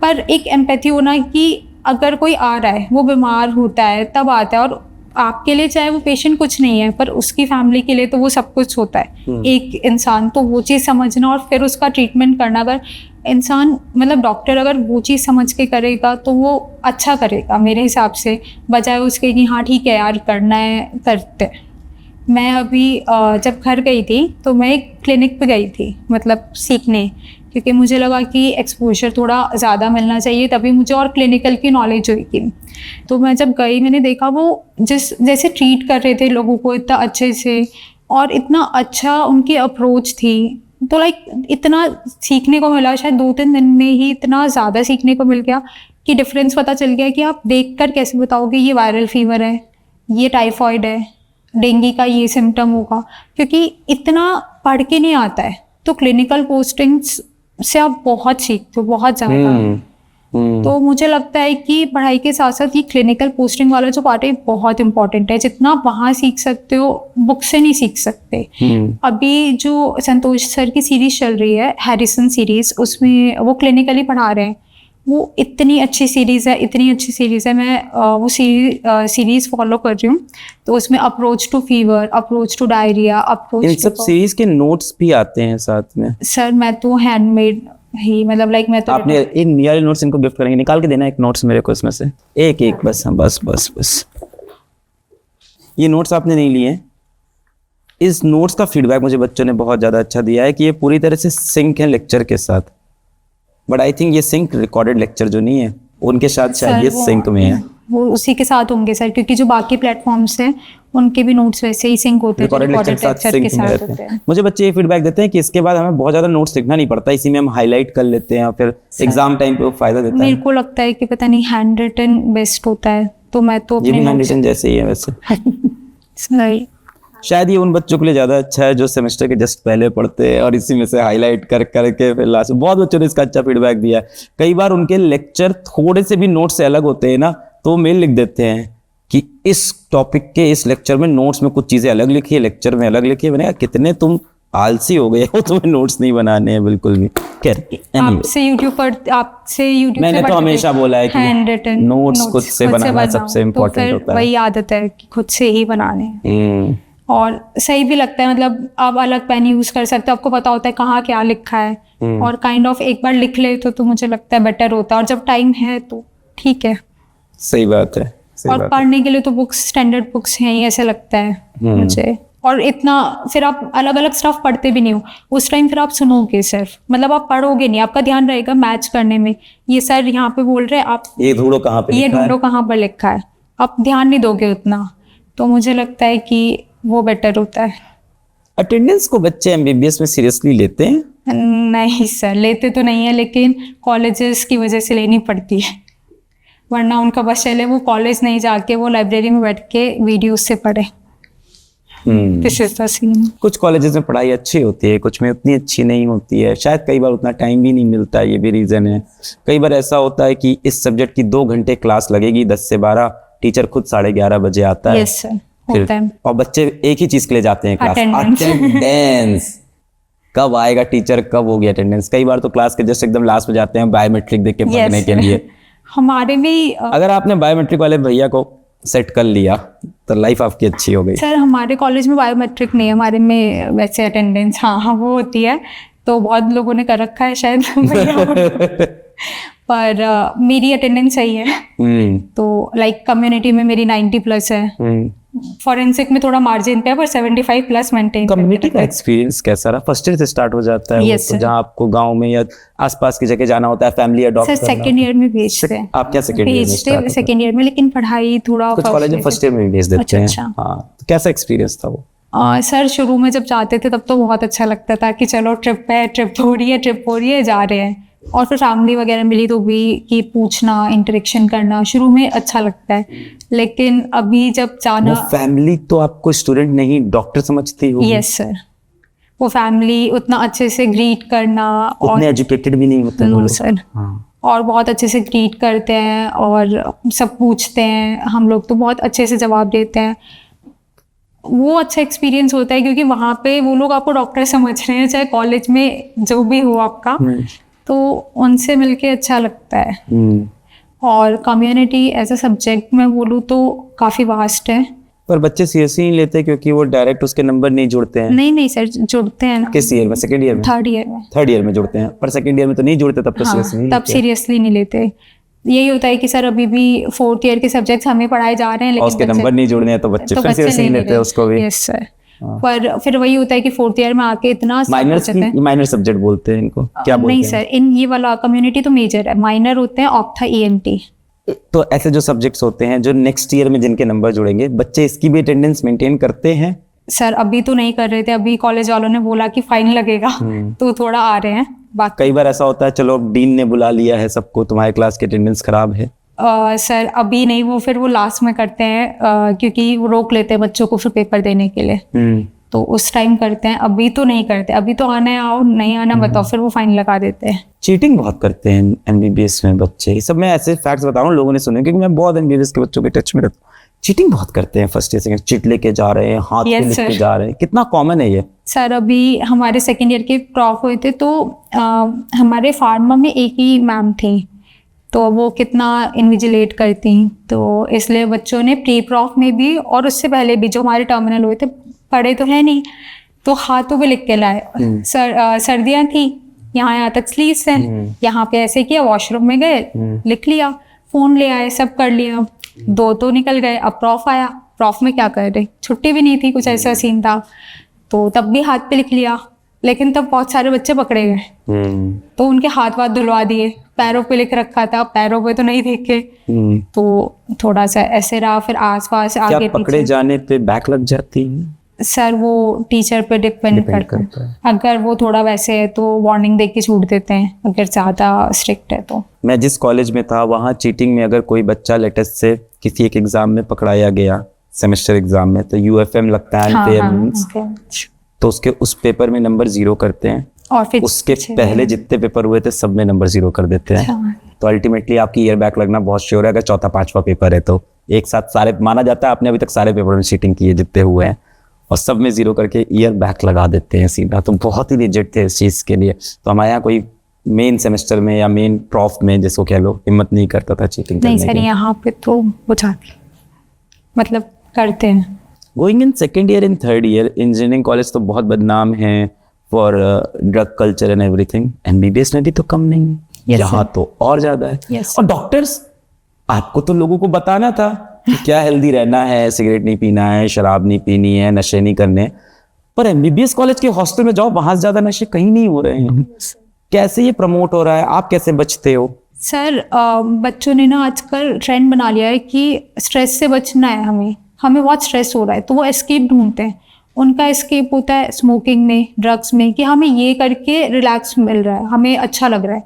पर एक एम्पैथी होना कि अगर कोई आ रहा है, वो बीमार होता है तब आता है, और आपके लिए चाहे वो पेशेंट कुछ नहीं है पर उसकी फैमिली के लिए तो वो सब कुछ होता है एक इंसान, तो वो चीज़ समझना और फिर उसका ट्रीटमेंट करना। अगर इंसान मतलब डॉक्टर अगर वो चीज़ समझ के करेगा तो वो अच्छा करेगा मेरे हिसाब से, बजाय उसके कि हाँ ठीक है यार करना है करते हैं। मैं अभी जब घर गई थी तो मैं एक क्लिनिक पे गई थी मतलब सीखने, क्योंकि मुझे लगा कि एक्सपोजर थोड़ा ज़्यादा मिलना चाहिए, तभी मुझे और क्लिनिकल की नॉलेज हुई थी। तो मैं जब गई मैंने देखा वो जैसे ट्रीट कर रहे थे लोगों को इतना अच्छे से और इतना अच्छा उनकी अप्रोच थी, तो लाइक इतना सीखने को मिला। शायद 2-3 दिन में ही इतना ज़्यादा सीखने को मिल गया कि डिफरेंस पता चल गया कि आप देखकर कैसे बताओगे ये वायरल फीवर है, ये टाइफॉइड है, डेंगू का ये सिम्टम होगा, क्योंकि इतना पढ़ के नहीं आता है। तो क्लिनिकल पोस्टिंग्स से आप बहुत सीखते हो, बहुत ज़्यादा। तो मुझे लगता है कि पढ़ाई के साथ साथ ये क्लिनिकल पोस्टिंग वाला जो पार्ट है बहुत इंपॉर्टेंट है। जितना वहाँ सीख सकते हो बुक से नहीं सीख सकते। अभी जो संतोष सर की सीरीज चल रही है हैरिसन सीरीज, उसमें वो क्लिनिकली पढ़ा रहे हैं। वो इतनी अच्छी सीरीज़ है, इतनी अच्छी सीरीज़ है। मैं वो सीरीज़ फॉलो कर रही हूँ। तो उसमें approach to fever, approach to diarrhoea, approach
इन सब सीरीज के नोट्स भी आते हैं साथ में।
सर मैं तो हैंडमेड ही मतलब लाइक मैं तो
आपने इन नियर नोट्स इनको गिफ्ट करेंगे, निकाल के देना एक नोट्स मेरे को इसमें से एक बस। हाँ बस ये नोट्स आपने नहीं लिए। इस नोट्स का फीडबैक मुझे बच्चों ने बहुत ज़्यादा अच्छा दिया है कि ये पूरी तरह से सिंक है लेक्चर के साथ। बट आई थिंक ये सिंक रिकॉर्डेड लेक्चर जो नहीं है उनके साथ शायद ये सिंक में है।
वो उसी के साथ होंगे सर, क्योंकि जो बाकी प्लेटफॉर्म्स हैं उनके भी नोट्स वैसे ही सिंक होते हैं,
रिकॉर्डेड लेक्चर के साथ होते हैं। मुझे बच्चे ये फीडबैक देते हैं कि इसके बाद हमें बहुत ज़्यादा नोट्स लिखना नहीं पड़ता, इसी में हम हाईलाइट कर लेते हैं और फिर एग्जाम टाइम पे वो फायदा देता है।
मेरे को लगता है कि पता नहीं हैंड रिटन बेस्ट होता है, तो मैं तो
ये भी हैंड रिटन जैसे ही है वैसे।
सही
शायद ये उन बच्चों के लिए ज़्यादा अच्छा है जो सेमेस्टर के जस्ट पहले पढ़ते हैं और इसी में से हाईलाइट कर करके फिर लास्ट। बहुत बच्चों ने इसका अच्छा फीडबैक दिया है। कई बार उनके लेक्चर थोड़े से भी नोट से अलग होते हैं ना, तो वो मेल लिख देते हैं कि इस टॉपिक के इस लेक्चर में नोट्स में कुछ चीज़ें अलग लिखी है, लेक्चर में अलग लिखी है। मैंने कहा कितने तुम आलसी हो गए हो, तुम्हें नोट्स नहीं बनाने हैं बिल्कुल भी।
आपसे यूट्यूब
मैंने तो हमेशा बोला है कि नोट्स खुद से बनाना सबसे इम्पोर्टेंट होता है।
वही आदत है कि खुद से ही बनाने, और सही भी लगता है। मतलब आप अलग पेन यूज कर सकते हो, आपको पता होता है कहाँ क्या लिखा है, और काइंड ऑफ एक बार लिख ले तो मुझे लगता है बेटर होता है। और जब टाइम है तो ठीक है।
सही बात है।
और पढ़ने के लिए तो बुक्स स्टैंडर्ड बुक्स हैं ही, ऐसे लगता है मुझे। और इतना फिर आप अलग अलग स्टफ पढ़ते भी नहीं हो उस टाइम, फिर आप सुनोगे सिर्फ, मतलब आप पढ़ोगे नहीं, आपका ध्यान रहेगा मैच करने में। ये सर यहाँ पे बोल रहे हैं, आप
ये ढूंढो कहाँ पे,
ये ढूंढो कहाँ पर लिखा है, आप ध्यान नहीं दोगे उतना। तो मुझे लगता है कि वो बेटर होता है।
अटेंडेंस को बच्चे एमबीबीएस में सीरियसली लेते हैं?
नहीं सर, लेते तो नहीं है, लेकिन कॉलेजेस की वजह से लेनी पड़ती है, वरना उनका बस चले वो कॉलेज नहीं जाके वो लाइब्रेरी में बैठ के वीडियोस से पढ़े। This is the scene.
कुछ कॉलेजेस में पढ़ाई अच्छी होती है, कुछ में उतनी अच्छी नहीं होती है। शायद कई बार उतना टाइम भी नहीं मिलता, ये भी रीज़न है। कई बार ऐसा होता है कि इस सब्जेक्ट की 2 घंटे क्लास लगेगी 10 से 12, टीचर खुद 11:30 बजे आता है।
यस सर, होता है।
और बच्चे एक ही चीज़ के लिए जाते हैं क्लास, अटेंडेंस। कब आएगा टीचर, कब होगी अटेंडेंस। कई बार तो क्लास के जस्ट एकदम लास्ट में जाते हैं बायोमेट्रिक देख के पढ़ने के लिए।
हमारे भी
अगर आपने बायोमेट्रिक वाले भैया को सेट कर लिया तो लाइफ आपकी अच्छी हो गई।
सर हमारे कॉलेज में बायोमेट्रिक नहीं है, हमारे में वैसे अटेंडेंस हाँ वो होती है, तो बहुत लोगों ने कर रखा है शायद पर मेरी अटेंडेंस सही है। तो लाइक कम्युनिटी में मेरी 90+ है, फॉरेंसिक में थोड़ा मार्जिन पे है, पर 75+ मेंटेन।
कम्युनिटी का एक्सपीरियंस कैसा रहा? फर्स्ट ईयर से स्टार्ट हो जाता है
yes,
तो जहाँ आपको गांव में या आसपास की जगह जाना होता है, फैमिली अडॉप्ट
करना। सेकंड ईयर में भेजते हैं।
आप क्या सेकंड ईयर में स्टार्ट?
सेकंड ईयर में, लेकिन पढ़ाई थोड़ा
कुछ कॉलेज में फर्स्ट ईयर में भी भेज देते हैं।
अच्छा।
हाँ, तो कैसा एक्सपीरियंस था वो?
सर शुरू में जब जाते थे तब तो बहुत अच्छा लगता था कि चलो ट्रिप है, ट्रिप हो रही है जा रहे हैं। और फिर फैमिली वगैरह मिली तो भी कि पूछना, इंटरेक्शन करना शुरू में अच्छा लगता है, लेकिन अभी जब
वो
जाना।
फैमिली तो आपको स्टूडेंट नहीं डॉक्टर समझती हो?
यस सर, वो फैमिली उतना अच्छे से ग्रीट करना, और
उतने एजुकेटेड भी नहीं होते वो
नो
लोग।
सर,
हाँ।
और बहुत अच्छे से ग्रीट करते हैं और सब पूछते हैं, हम लोग तो बहुत अच्छे से जवाब देते हैं। वो अच्छा एक्सपीरियंस होता है क्योंकि वहाँ पे वो लोग आपको डॉक्टर समझ रहे हैं, चाहे कॉलेज में जो भी हो आपका, तो उनसे मिलके अच्छा लगता है। और कम्युनिटी एज अ सब्जेक्ट में बोलूँ तो काफ़ी वास्ट है।
पर बच्चे सीरियसली नहीं लेते क्योंकि वो डायरेक्ट उसके नंबर नहीं जुड़ते हैं।
नहीं सर, जुड़ते हैं ना।
किस ईयर में? सेकंड ईयर में?
थर्ड ईयर में।
थर्ड ईयर में जुड़ते हैं, पर सेकंड ईयर में तो नहीं जुड़ते, तब तो
हाँ,
सीरियसली नहीं
तब
लेते।
सीरियसली नहीं लेते। यही होता है कि सर अभी भी फोर्थ ईयर के सब्जेक्ट्स हमें पढ़ाए जा रहे हैं,
और
लेकिन
उसके नंबर नहीं जुड़ने हैं तो बच्चे फिर सीरियसली नहीं लेते उसको भी।
यस सर, पर फिर वही होता है कि फोर्थ ईयर में आके इतना
माइनर्स की, माइनर सब्जेक्ट बोलते हैं इनको, क्या बोलते हैं?
नहीं सर, इन ये वाला कम्युनिटी तो मेजर है, माइनर होते हैं ऑप्था ENT।
तो ऐसे जो सब्जेक्ट्स होते हैं जो नेक्स्ट ईयर में जिनके नंबर जुड़ेंगे, बच्चे इसकी भी अटेंडेंस मेंटेन करते हैं?
सर अभी तो नहीं कर रहे थे, अभी कॉलेज वालों ने बोला कि फाइन लगेगा तो थोड़ा आ रहे हैं। बाकी
कई बार ऐसा होता है, चलो डीन ने बुला लिया है सबको, तुम्हारे क्लास की अटेंडेंस खराब है।
सर अभी नहीं, वो फिर वो लास्ट में करते हैं क्योंकि वो रोक लेते हैं बच्चों को फिर पेपर देने के लिए, तो उस टाइम करते हैं। अभी तो नहीं करते, अभी तो आना है आओ, नहीं आना बताओ, फिर वो फाइन लगा देते हैं।
चीटिंग बहुत करते हैं MBBS में बच्चे, ये सब मैं ऐसे फैक्ट्स बता रहा हूँ, लोगों ने सुने क्योंकि मैं बहुत MBBS के बच्चों के टच में रहता हूँ। चीटिंग बहुत करते हैं, फर्स्ट ईयर सेकंड चिट लेके जा रहे हैं, हाथ पे लिख के जा रहे हैं, कितना कॉमन है ये?
सर अभी हमारे सेकेंड ईयर के प्रॉफ हुए थे, तो हमारे फार्मा में एक ही मैम थी, तो वो कितना इन्विजिलेट करती, तो इसलिए बच्चों ने प्री प्रॉफ में भी और उससे पहले भी जो हमारे टर्मिनल हुए थे, पढ़े तो है नहीं, तो हाथों पे लिख के लाए। सर्दियाँ थी, यहाँ तक स्लीव्स हैं, यहाँ पे ऐसे किया, वॉशरूम में गए, लिख लिया, फोन ले आए, सब कर लिया। 2 तो निकल गए, अब प्रॉफ आया, प्रॉफ में क्या कर रहे, छुट्टी भी नहीं थी, कुछ ऐसा सीन था, तो तब भी हाथ पे लिख लिया, लेकिन तब बहुत सारे बच्चे पकड़े गए, तो उनके हाथ वाथ धुलवा दिए, पैरों पे लिख रखा था, पैरों पे तो नहीं देखे, तो थोड़ा सा ऐसे रहा। फिर आसपास आगे
पकड़े जाने पे बैक लग जाती है?
सर वो टीचर पे डिपेंड करता है, अगर वो थोड़ा वैसे है तो वार्निंग दे के छूट देते हैं, अगर ज़्यादा स्ट्रिक्ट है तो।
मैं जिस कॉलेज में था वहाँ चीटिंग में अगर कोई बच्चा लेटेस्ट से किसी एक एग्जाम में पकड़ाया गया, सेमेस्टर एग्जाम में, तो UFM लगता है, तो उसके उस पेपर में नंबर 0 करते हैं, और फिर उसके पहले जितने पेपर हुए थे सब में नंबर 0 कर देते हैं। तो अल्टीमेटली आपकी ईयर बैक लगना बहुत श्योर है, अगर चौथा पांचवा पेपर है तो एक साथ सारे माना जाता है, आपने अभी तक सारे पेपर में चीटिंग की है जितने हुए हैं, और सब में 0 करके ईयर बैक लगा देते हैं सीधा। तो बहुत ही रिजिड थे इस चीज़ के लिए। तो हमारे यहाँ कोई मेन सेमेस्टर में या मेन प्रॉफ में जिसको कह लो हिम्मत नहीं करता था चीटिंग करने की।
नहीं सर, यहाँ पे तो बुझाते, मतलब करते हैं।
Going in second year in third year, engineering college तो बहुत बदनाम है for drug culture and everything, MBBS में भी तो कम नहीं है, यहाँ तो और ज्यादा है। और डॉक्टर्स, आपको तो लोगों को बताना था कि क्या हेल्दी रहना है, सिगरेट नहीं पीना है, शराब नहीं पीनी है, नशे नहीं करने, पर MBBS कॉलेज के हॉस्टल में जाओ, वहां से ज्यादा नशे कहीं नहीं हो रहे हैं। कैसे ये प्रमोट हो रहा है, आप कैसे बचते हो?
सर बच्चों ने ना आजकल ट्रेंड बना लिया है कि स्ट्रेस से बचना है, हमें बहुत स्ट्रेस हो रहा है, तो वो एस्केप ढूंढते हैं। उनका एस्केप होता है स्मोकिंग में, ड्रग्स में, कि हमें ये करके रिलैक्स मिल रहा है, हमें अच्छा लग रहा है,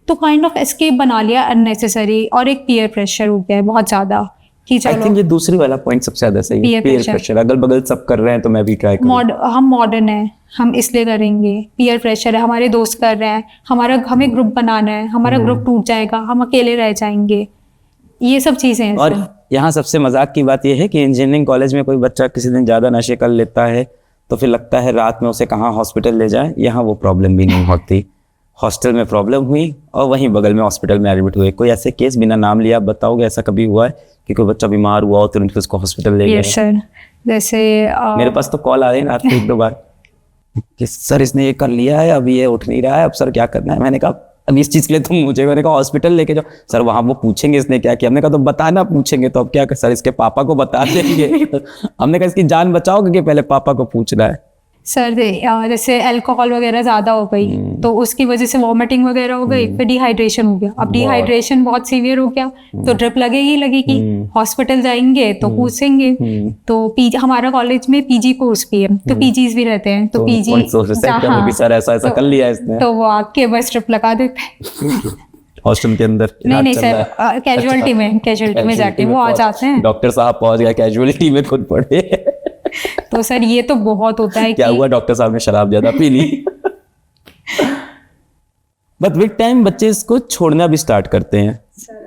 तो काइंड ऑफ एस्केप बना लिया अननेसेसरी, और एक पीयर प्रेशर हो गया है बहुत ज़्यादा कि चलो।
आई थिंक ये दूसरी वाला पॉइंट सबसे ज्यादा सही है, पीयर प्रेशर। अगल बगल सब कर रहे हैं तो मैं भी ट्राई करूं।
हम मॉडर्न हैं, हम इसलिए करेंगे, पीयर प्रेशर है, हमारे दोस्त कर रहे हैं, हमें ग्रुप बनाना है, हमारा ग्रुप टूट जाएगा, हम अकेले रह जाएंगे, ये सब चीज़ें हैं।
और यहाँ सबसे मजाक की बात यह है कि इंजीनियरिंग कॉलेज में कोई बच्चा किसी दिन ज़्यादा नशे कर लेता है तो फिर लगता है रात में उसे कहाँ हॉस्पिटल ले जाए। यहाँ वो प्रॉब्लम भी नहीं होती, हॉस्टल में प्रॉब्लम हुई और वहीं बगल में हॉस्पिटल में एडमिट हुए। कोई ऐसे केस बिना नाम लिया बताओगे, ऐसा कभी हुआ है कि कोई बच्चा बीमार हुआ और तुरंत उसको हॉस्पिटल ले गए?
सर, जैसे
मेरे पास तो कॉल आ रही है रात को 1-2 बार कि सर इसने ये कर लिया है, अब ये उठ नहीं रहा है, अब सर क्या करना है। मैंने कहा अब इस चीज़ के लिए तुम मुझे, मैंने कहा हॉस्पिटल लेके जाओ। सर वहाँ वो पूछेंगे इसने क्या किया। हमने कहा तो बताना, पूछेंगे तो अब क्या कर, सर इसके पापा को बता देंगे। हमने कहा इसकी जान बचाओगे कि पहले पापा को पूछना है।
सर जैसे अल्कोहल वगैरह ज़्यादा हो गई तो उसकी वजह से वॉमिटिंग वगैरह हो गई, फिर डिहाइड्रेशन हो गया। अब डिहाइड्रेशन बहुत सीवियर हो गया तो ड्रिप लगेगी। हॉस्पिटल जाएंगे तो पूछेंगे। तो हमारा कॉलेज में पीजी कोर्स भी है, तो पीजीज भी रहते हैं, तो पीजी
सर ऐसा कर लिया इसने,
तो वो आके बस ड्रिप लगा देते हैं।
हॉस्टल के अंदर
नहीं सर, कैजुअलिटी में जाके वो आ जाते हैं।
डॉक्टर साहब पहुंच गया कैजुअलिटी में, खुद पड़े।
तो सर ये तो बहुत होता है।
क्या हुआ, डॉक्टर साहब ने शराब ज्यादा पी ली? बट विद टाइम बच्चे इसको छोड़ना भी स्टार्ट करते हैं,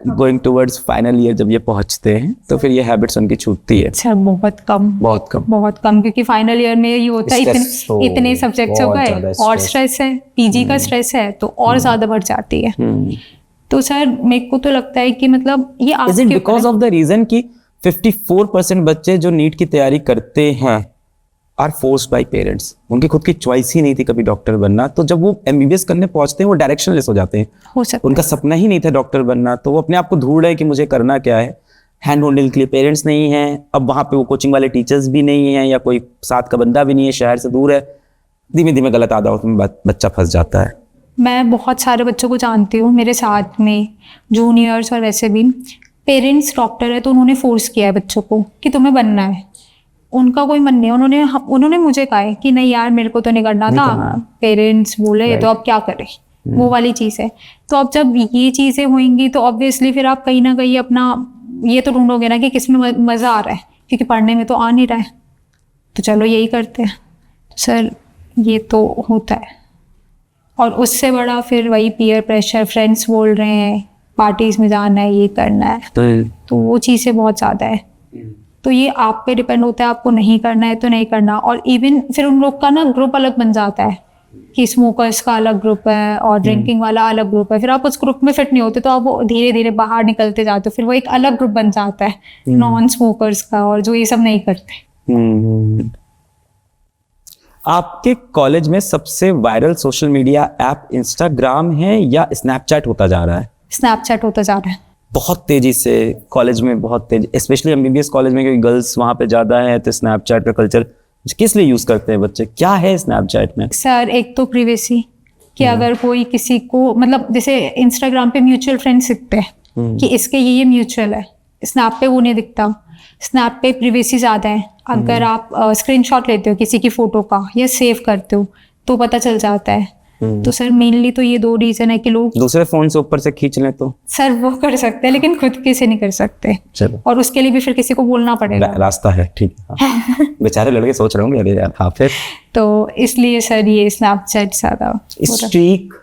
गोइंग टुवर्ड्स फाइनल ईयर जब ये पहुंचते हैं तो फिर ये हैबिट्स उनकी छूटती है।
सर बहुत कम, क्योंकि फाइनल ईयर में ये होता है इतने सब्जेक्ट्स हो गए और स्ट्रेस है, पीजी का स्ट्रेस है तो और ज्यादा बढ़ जाती है। तो सर मेरे को तो लगता है कि मतलब ये
आपके बिकॉज ऑफ द रीजन कि 54% बच्चे जो नीट की तैयारी करते हैं आर फोर्स्ड बाय पेरेंट्स। उनकी खुद की चॉइस ही नहीं थी कभी डॉक्टर बनना, तो जब वो एमबीबीएस करने पहुंचते हैं वो डायरेक्शनलेस हो जाते हैं।
हो सकता
उनका सपना ही नहीं था डॉक्टर बनना, तो वो अपने आप को ढूंढ रहे हैं कि मुझे करना क्या है। हैंड होल्डिंग के लिए पेरेंट्स नहीं है, अब वहाँ पे वो कोचिंग वाले टीचर्स भी नहीं है या कोई साथ का बंदा भी नहीं है, शहर से दूर है। धीमे धीमे गलत आदत में बच्चा फंस जाता है।
मैं बहुत सारे बच्चों को जानती हूँ मेरे साथ में, जूनियर्स और वैसे भी, पेरेंट्स डॉक्टर है तो उन्होंने फोर्स किया है बच्चों को कि तुम्हें बनना है। उनका कोई मन नहीं, उन्होंने मुझे कहा है कि नहीं यार मेरे को तो नहीं करना था, पेरेंट्स बोले तो अब क्या करें, वो वाली चीज़ है। तो अब जब ये चीज़ें होंगी तो ऑब्वियसली फिर आप कहीं ना कहीं अपना ये तो ढूंढोगे ना कि किसमें मज़ा आ रहा है, क्योंकि पढ़ने में तो आ नहीं रहा है, तो चलो यही करते हैं। तो सर ये तो होता है, और उससे बड़ा फिर वही पीयर प्रेशर, फ्रेंड्स बोल रहे हैं पार्टीज में जाना है, ये करना है, तो वो चीज़ें बहुत ज़्यादा है। तो ये आप पे डिपेंड होता है, आपको नहीं करना है तो नहीं करना। और इवन फिर उन लोग का ना ग्रुप अलग बन जाता है कि स्मोकर्स का अलग ग्रुप है और ड्रिंकिंग वाला अलग ग्रुप है। फिर आप उस ग्रुप में फिट नहीं होते तो आप वो धीरे धीरे बाहर निकलते जाते हो, फिर वो एक अलग ग्रुप बन जाता है नॉन स्मोकर्स का, और जो ये सब नहीं करते।
आपके कॉलेज में सबसे viral social media app Instagram है या स्नैपचैट होता जा रहा है?
स्नैपचैट होता जा रहा है
बहुत तेजी से कॉलेज में, बहुत तेजी, स्पेशली एमबीबीएस कॉलेज में, क्योंकि गर्ल्स वहाँ पे ज़्यादा है, तो स्नैपचैट का कल्चर किस लिए यूज़ करते हैं बच्चे? क्या है स्नैपचैट में?
सर एक तो प्रिवेसी, कि अगर कोई किसी को, मतलब जैसे इंस्टाग्राम पे म्यूचुअल फ्रेंड्स दिखते हैं कि इसके ये म्यूचुअल है, स्नैप पे वो नहीं दिखता। स्नैप पे प्रिवेसी ज़्यादा है, अगर आप स्क्रीनशॉट लेते हो किसी की फ़ोटो का या सेव करते हो तो पता चल जाता है। तो सर मेनली तो ये दो रीजन है कि लोग
दूसरे फोन से ऊपर से खींच लें तो
सर वो कर सकते हैं, लेकिन खुद के से नहीं कर सकते।
चलो,
और उसके लिए भी फिर किसी को बोलना पड़ेगा,
रास्ता है, ठीक है। बेचारे लड़के सोच रहे होंगे अरे यार, हाँ फिर
तो इसलिए सर ये स्नैपचैट ज़्यादा।
स्ट्रीक?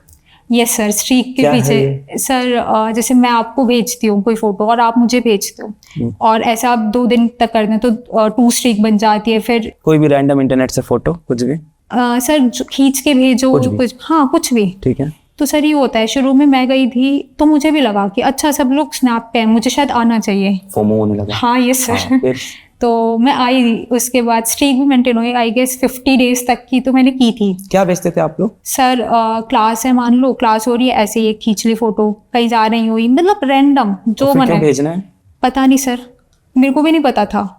यस सर, स्ट्रीक के पीछे सर जैसे मैं आपको भेजती हूँ कोई फोटो और आप मुझे भेजते हो, और ऐसा आप 2 दिन तक करते हैं तो 2 स्ट्रीक बन जाती है। फिर कोई
भी रैंडम इंटरनेट से फोटो कुछ भी
सर खींच के भेजो, कुछ हाँ कुछ भी,
ठीक है।
तो सर ये होता है, शुरू में मैं गई थी तो मुझे भी लगा कि अच्छा सब लोग स्नैप पे हैं, मुझे शायद आना चाहिए,
फोमो होने लगा।
हाँ यस सर। तो मैं आई, उसके बाद स्ट्रीक भी मेंटेन हुई, आई गेस 50 डेज तक की तो मैंने की थी।
क्या भेजते थे आप लोग?
सर क्लास है, मान लो क्लास हो रही है, ऐसे ही खींच ली फोटो, कहीं जा रही हुई, मतलब रैंडम जो मन है।
भेजना है
पता नहीं सर, मेरे को भी नहीं पता था।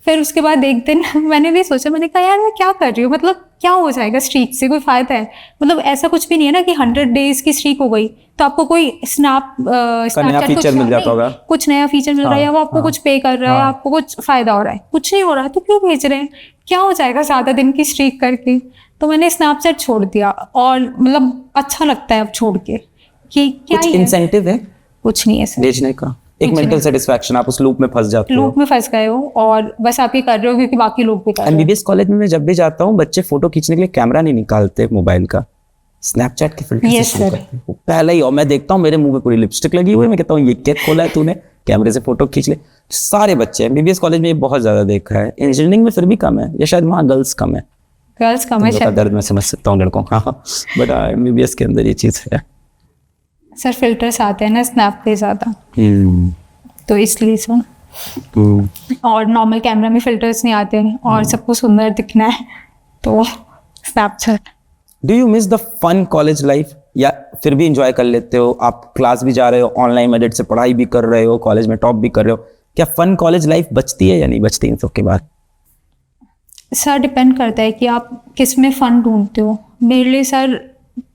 फिर उसके बाद एक दिन मैंने भी सोचा, मैंने कहा यार मैं क्या कर रही हूँ, मतलब क्या हो जाएगा स्ट्रीक से, कोई फायदा है? मतलब ऐसा कुछ भी नहीं है ना कि 100 डेज की स्ट्रीक हो गई तो आपको कोई स्नैपचैट
फीचर मिल जाता होगा,
कुछ नया फीचर मिल रहा है, या वो आपको कुछ पे कर रहा है, आपको कुछ फायदा हो रहा है, कुछ नहीं हो रहा है, तो क्यों भेज रहे हैं? क्या हो जाएगा ज्यादा दिन की स्ट्रीक करके? तो मैंने स्नैपचैट छोड़ दिया, और मतलब अच्छा लगता है अब छोड़ के कि क्या
कुछ इंसेंटिव है?
कुछ नहीं है सर
भेजने का, एक मेंटल सेटिस्फैक्शन, आप उस लूप में फंस जाते हो,
लूप में फंस गए हो और बस आप ये कर रहे हो क्योंकि बाकी लोग भी कर रहे हैं।
एमबीबीएस कॉलेज में मैं जब भी जाता हूँ बच्चे फोटो खींचने के लिए कैमरा नहीं निकालते मोबाइल का, स्नैपचैट के फिल्टर से शुरू करते हैं पहले ही। और मैं देखता हूँ मेरे मुंह पे पूरी लिपस्टिक लगी हुई है, मैं कहता हूँ ये क्या खोला है तूने, कैमरे से फोटो खींच ले। सारे बच्चे एमबीबीएस कॉलेज में ये बहुत ज्यादा देखा है, इंजीनियरिंग में फिर भी कम है, या शायद वहाँ गर्ल्स कम है।
गर्ल्स कम है,
दर्द मैं समझ सकता हूँ लड़कों का, बट एमबीबीएस के अंदर ये चीज है।
सर फिल्टर्स आते हैं ना स्नैप पे ज्यादा, तो इसलिए सर। और नॉर्मल कैमरा में फिल्टर्स नहीं आते हैं और सबको सुंदर दिखना है तो Snapchat.
Do you miss the fun college life, या फिर भी इंजॉय कर लेते हो? आप क्लास भी जा रहे हो, ऑनलाइन मेरिट से पढ़ाई भी कर रहे हो, कॉलेज में टॉप भी कर रहे हो, क्या फन कॉलेज लाइफ बचती है या नहीं बचती इन सब के बाद?
सर डिपेंड करता है कि आप किस में फ़न ढूंढते हो। मेरे लिए सर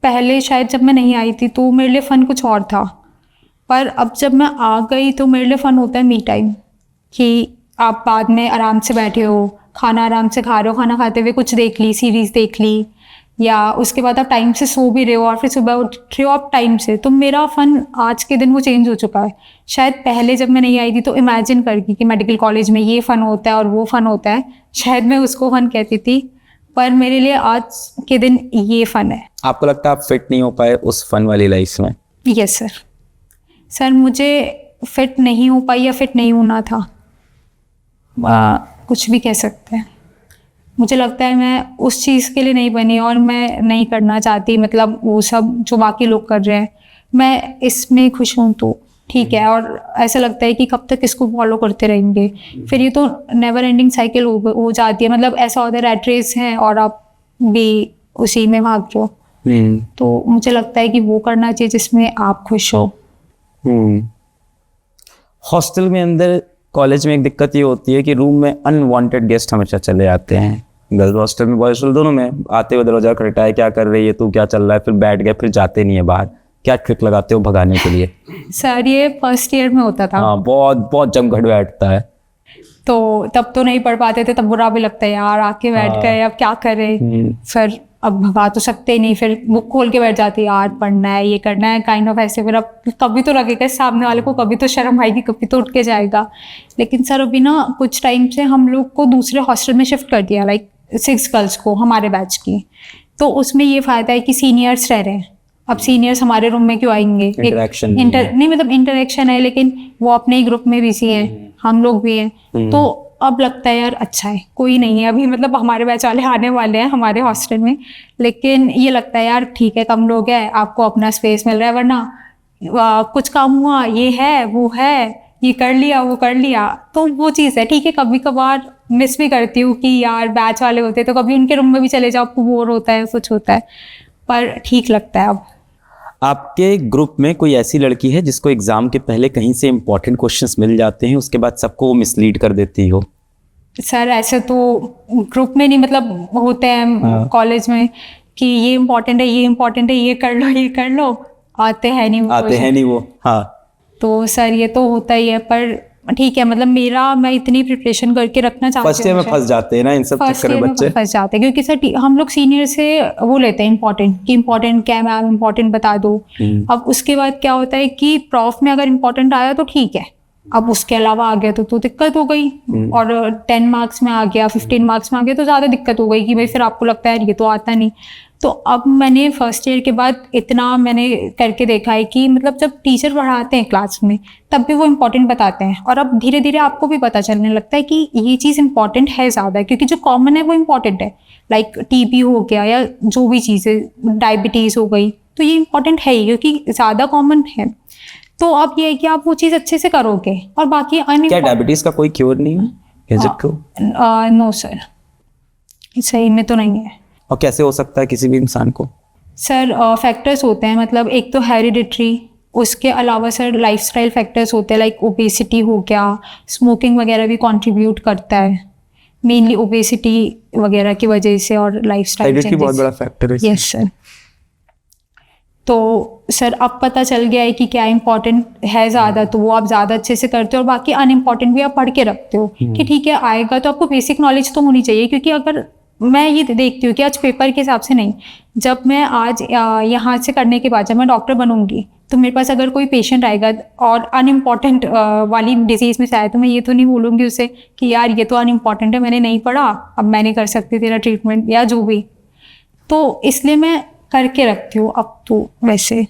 पहले शायद जब मैं नहीं आई थी तो मेरे लिए फ़न कुछ और था, पर अब जब मैं आ गई तो मेरे लिए फ़न होता है मी टाइम, कि आप बाद में आराम से बैठे हो, खाना आराम से खा रहे हो, खाना खाते हुए कुछ देख ली, सीरीज़ देख ली, या उसके बाद आप टाइम से सो भी रहे हो और फिर सुबह उठ रहे हो आप टाइम से। तो मेरा फ़न आज के दिन वो चेंज हो चुका है। शायद पहले जब मैं नहीं आई थी तो इमेजिन करके कि मेडिकल कॉलेज में ये फ़न होता है और वो फ़न होता है, शायद मैं उसको फ़न कहती थी, पर मेरे लिए आज के दिन ये फ़न है।
आपको लगता है आप फिट नहीं हो पाए उस फन वाली लाइफ में?
Yes sir. सर मुझे फिट नहीं हो पाई या फिट नहीं होना था, कुछ भी कह सकते हैं। मुझे लगता है मैं उस चीज़ के लिए नहीं बनी और मैं नहीं करना चाहती, मतलब वो सब जो बाकी लोग कर रहे हैं, मैं इसमें खुश हूँ तो ठीक है। और ऐसा लगता है कि कब तक इसको फॉलो करते रहेंगे, फिर ये तो नेवर एंडिंग साइकिल हो जाती है। मतलब ऐसा होता है रैट रेस है और आप भी उसी में भाग रहे हो। तो मुझे लगता है कि वो करना चाहिए जिसमें आप खुश हो।
हॉस्टल में अंदर कॉलेज में एक दिक्कत ये होती है कि रूम में अनवांटेड गेस्ट हमेशा चले आते हैं। गर्ल्स हॉस्टल में बॉयज हॉस्टल दोनों में आते हुए दरवाजा खटखटाए, क्या कर रही है तू, क्या चल रहा है, फिर बैठ गए, फिर जाते नहीं है बाहर। क्या ट्रिक लगाते हो भगाने के लिए?
सर ये फर्स्ट ईयर में होता था।
हाँ, बहुत बहुत जमघट बैठता है।
तो तब तो नहीं पढ़ पाते थे, तब बुरा भी लगता है यार आके बैठ गए, अब क्या करें। फिर अब भगा तो सकते ही नहीं, फिर बुक खोल के बैठ जाती है, यार पढ़ना है, ये करना है, काइंड ऑफ ऐसे। फिर अब कभी तो लगेगा सामने वाले को, कभी तो शर्म आएगी, कभी तो उठ के जाएगा। लेकिन सर अभी ना कुछ टाइम से हम लोग को दूसरे हॉस्टल में शिफ्ट कर दिया, लाइक 6 गर्ल्स को, हमारे बैच की। तो उसमें ये फ़ायदा है कि सीनियर्स रह रहे हैं। अब सीनियर्स हमारे रूम में क्यों आएंगे?
इंटरेक्शन
नहीं मतलब इंटरेक्शन है, लेकिन वो अपने ही ग्रुप में बिजी हैं, हम लोग भी हैं। तो अब लगता है यार अच्छा है कोई नहीं है अभी, मतलब हमारे बैच वाले आने वाले हैं हमारे हॉस्टल में, लेकिन ये लगता है यार ठीक है कम लोग हैं, आपको अपना स्पेस मिल रहा है। वरना कुछ काम हुआ, ये है वो है, ये कर लिया वो कर लिया, तो वो चीज़ है। ठीक है कभी कभार मिस भी करती हूँ कि यार बैच वाले होते तो कभी उनके रूम में भी चले जाओ, आपको बोर होता है, कुछ होता है, पर ठीक लगता है अब।
आपके ग्रुप में कोई ऐसी लड़की है जिसको एग्जाम के पहले कहीं से इंपॉर्टेंट क्वेश्चंस मिल जाते हैं, उसके बाद सबको वो मिसलीड कर देती हो?
सर ऐसे तो ग्रुप में नहीं, मतलब होते हैं कॉलेज में कि ये इम्पोर्टेंट है, ये इम्पोर्टेंट है, ये कर लो ये कर लो, आते हैं नहीं वो। हाँ तो सर ये तो होता ही है, पर ठीक है, मतलब मैं इतनी प्रिपरेशन करके रखना चाहती हूँ।
फर्स्ट ईयर में फंस जाते हैं ना इन सब चक्कर में बच्चे,
फंस जाते हैं क्योंकि सर हम लोग सीनियर से वो लेते हैं इंपॉर्टेंट, कि इंपॉर्टेंट क्या है मैम, इंपॉर्टेंट बता दो। अब उसके बाद क्या होता है कि प्रॉफ में अगर इंपॉर्टेंट आया तो ठीक है, अब उसके अलावा आ गया तो दिक्कत हो गई। और 10 मार्क्स में आ गया, 15 मार्क्स में आ गया तो ज़्यादा दिक्कत हो गई कि भाई फिर आपको लगता है ये तो आता नहीं। तो अब मैंने फर्स्ट ईयर के बाद इतना मैंने करके देखा है कि मतलब जब टीचर पढ़ाते हैं क्लास में तब भी वो इम्पोर्टेंट बताते हैं, और अब धीरे धीरे आपको भी पता चलने लगता है कि ये चीज़ इम्पॉर्टेंट है ज़्यादा, क्योंकि जो कॉमन है वो इम्पॉर्टेंट है। लाइक टीबी हो गया या जो भी चीज़ें, डायबिटीज़ हो गई, तो ये इम्पॉर्टेंट है ही क्योंकि ज़्यादा कॉमन है। तो अब ये है कि आप वो चीज़ अच्छे से करोगे, और बाकी
क्या डायबिटीज़ का कोई क्योर नहीं है?
नो सर, सही में तो नहीं है।
और कैसे हो सकता है किसी भी इंसान को?
सर फैक्टर्स होते हैं, मतलब एक तो हेरिडिटरी, उसके अलावा सर लाइफस्टाइल फैक्टर्स होते हैं, लाइक ओबेसिटी हो गया, स्मोकिंग वगैरह भी कंट्रीब्यूट करता है, मेनली ओबेसिटी वगैरह की वजह से, और लाइफस्टाइल
हेरिडिटी बहुत बड़ा फैक्टर है।
Yes sir. तो सर अब पता चल गया है कि क्या इंपॉर्टेंट है ज़्यादा, तो वो आप ज़्यादा अच्छे से करते हो, और बाकी अनइम्पॉर्टेंट भी आप पढ़ के रखते हो कि ठीक है आएगा, तो आपको बेसिक नॉलेज तो होनी चाहिए। क्योंकि अगर मैं ये देखती हूँ कि आज पेपर के हिसाब से नहीं, जब मैं आज यहाँ से करने के बाद जब मैं डॉक्टर बनूंगी तो मेरे पास अगर कोई पेशेंट आएगा और अनइम्पॉर्टेंट वाली डिजीज़ में से आए, तो मैं ये तो नहीं बोलूँगी उसे कि यार ये तो अनइम्पॉर्टेंट है, मैंने नहीं पढ़ा, अब मैं नहीं कर सकती तेरा ट्रीटमेंट या जो भी। तो इसलिए मैं करके रखती हूँ अब तो। वैसे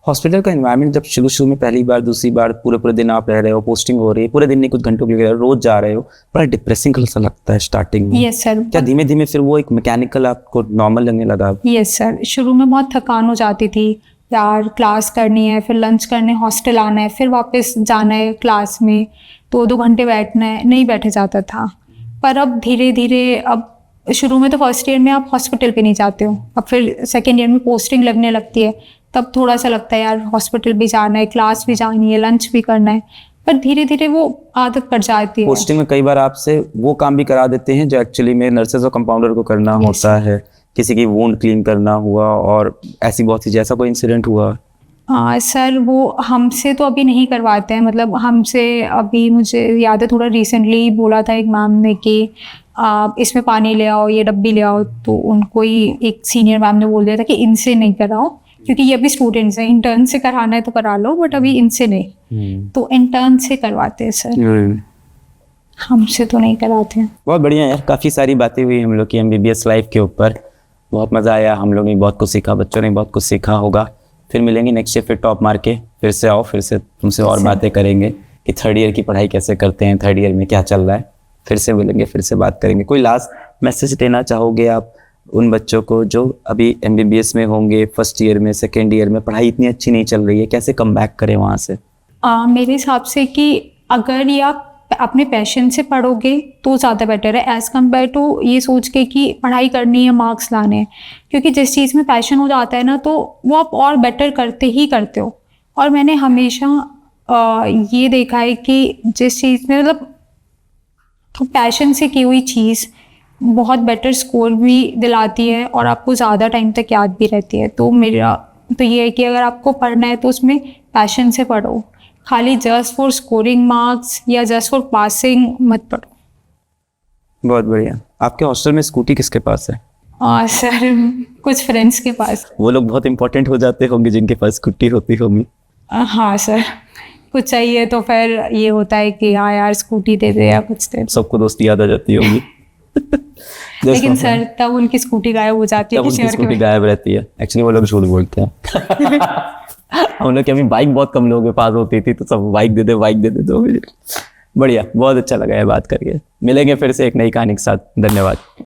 हॉस्पिटल का एनवायरनमेंट जब शुरू में पहली बार दूसरी बार पूरे दिन आप रह रहे हो, पोस्टिंग हो रही है, पूरे दिन नहीं कुछ घंटों के लिए रोज जा रहे हो, बड़ा डिप्रेसिंग सा लगता है स्टार्टिंग में।
Yes sir.
क्या धीमे धीमे फिर वो एक मैकेनिकल आपको नॉर्मल लगने लगा?
यस सर, शुरू में बहुत थकान हो जाती थी यार, क्लास करनी है, फिर लंच करने हॉस्टल आना है, फिर वापस जाना है क्लास में, 2-2 घंटे बैठना है, नहीं बैठे जाता था। पर अब धीरे धीरे, अब शुरू में तो फर्स्ट ईयर में आप हॉस्पिटल पे नहीं जाते हो, अब फिर सेकेंड ईयर में पोस्टिंग लगने लगती है, तब थोड़ा सा लगता है यार हॉस्पिटल भी जाना है, क्लास भी जानी है, लंच भी करना है। पर धीरे धीरे वो आदत पड़ जाती है।
पोस्टिंग में कई बार आपसे वो काम भी करा देते हैं जो एक्चुअली में नर्सेज और कंपाउंडर को करना होता है, किसी की वुंड क्लीन करना हुआ और ऐसी बहुत सी, जैसा कोई इंसिडेंट हुआ?
सर वो हमसे तो अभी नहीं करवाते हैं, मतलब हमसे अभी मुझे याद है थोड़ा रिसेंटली बोला था एक मैम ने कि इसमें पानी ले आओ, ये डब्बी ले आओ, तो उनको ही एक सीनियर मैम ने बोल दिया था कि इनसे नहीं कराओ क्योंकि ये अभी स्टूडेंट्स हैं, इंटर्न से कराना है तो करा लो बट अभी इनसे नहीं। तो इंटर्न से करवाते हैं सर, हमसे तो नहीं कराते हैं।
बहुत बढ़िया यार, काफ़ी सारी बातें हुई हम लोग की MBBS लाइफ के ऊपर, बहुत मज़ा आया, हम लोग ने बहुत कुछ सीखा, बच्चों ने बहुत कुछ सीखा होगा। फिर मिलेंगे नेक्स्ट ईयर, फिर टॉप मार के फिर से आओ, फिर से तुमसे और बातें करेंगे कि थर्ड ईयर की पढ़ाई कैसे करते हैं, थर्ड ईयर में क्या चल रहा है। फिर से मिलेंगे, फिर से बात करेंगे। कोई लास्ट मैसेज देना चाहोगे आप उन बच्चों को जो अभी MBBS में होंगे, फर्स्ट ईयर में, सेकेंड ईयर में, पढ़ाई इतनी अच्छी नहीं चल रही है, कैसे कम बैक करें वहाँ से?
मेरे हिसाब से कि अगर ये आप अपने पैशन से पढ़ोगे तो ज़्यादा बेटर है एज़ कम्पेयर टू ये सोच के कि पढ़ाई करनी है, मार्क्स लाने हैं। क्योंकि जिस चीज़ में पैशन हो जाता है ना तो वो आप और बेटर करते ही करते हो। और मैंने हमेशा ये देखा है कि जिस चीज़ में मतलब पैशन से की हुई चीज़ बहुत बेटर स्कोर भी दिलाती है और आपको ज़्यादा टाइम तक याद भी रहती है। तो मेरा तो ये है कि अगर आपको पढ़ना है तो उसमें पैशन से पढ़ो, खाली जस्ट फॉर स्कोरिंग मार्क्स या जस्ट फॉर पासिंग मत पढ़ो।
बहुत बढ़िया। आपके हॉस्टल में स्कूटी किसके पास है?
सर कुछ फ्रेंड्स के पास।
वो लोग बहुत इंपॉर्टेंट हो जाते होंगे जिनके पास स्कूटी होती होगी।
हाँ सर, कुछ चाहिए तो फिर ये होता है कि हाँ यार स्कूटी दे दे या कुछ दे।
सबको दोस्ती याद आ जाती होगी।
लेकिन सर तब उनकी स्कूटी गायब हो जाती है,
तब उनकी स्कूटी गायब रहती है। एक्चुअली वो लोग झूठ बोलते हैं। हम लोग की अभी बाइक बहुत कम लोगों के पास होती थी तो सब बाइक दे दे तो बढ़िया, बहुत अच्छा लगा ये बात करके। मिलेंगे फिर से एक नई कहानी के साथ। धन्यवाद।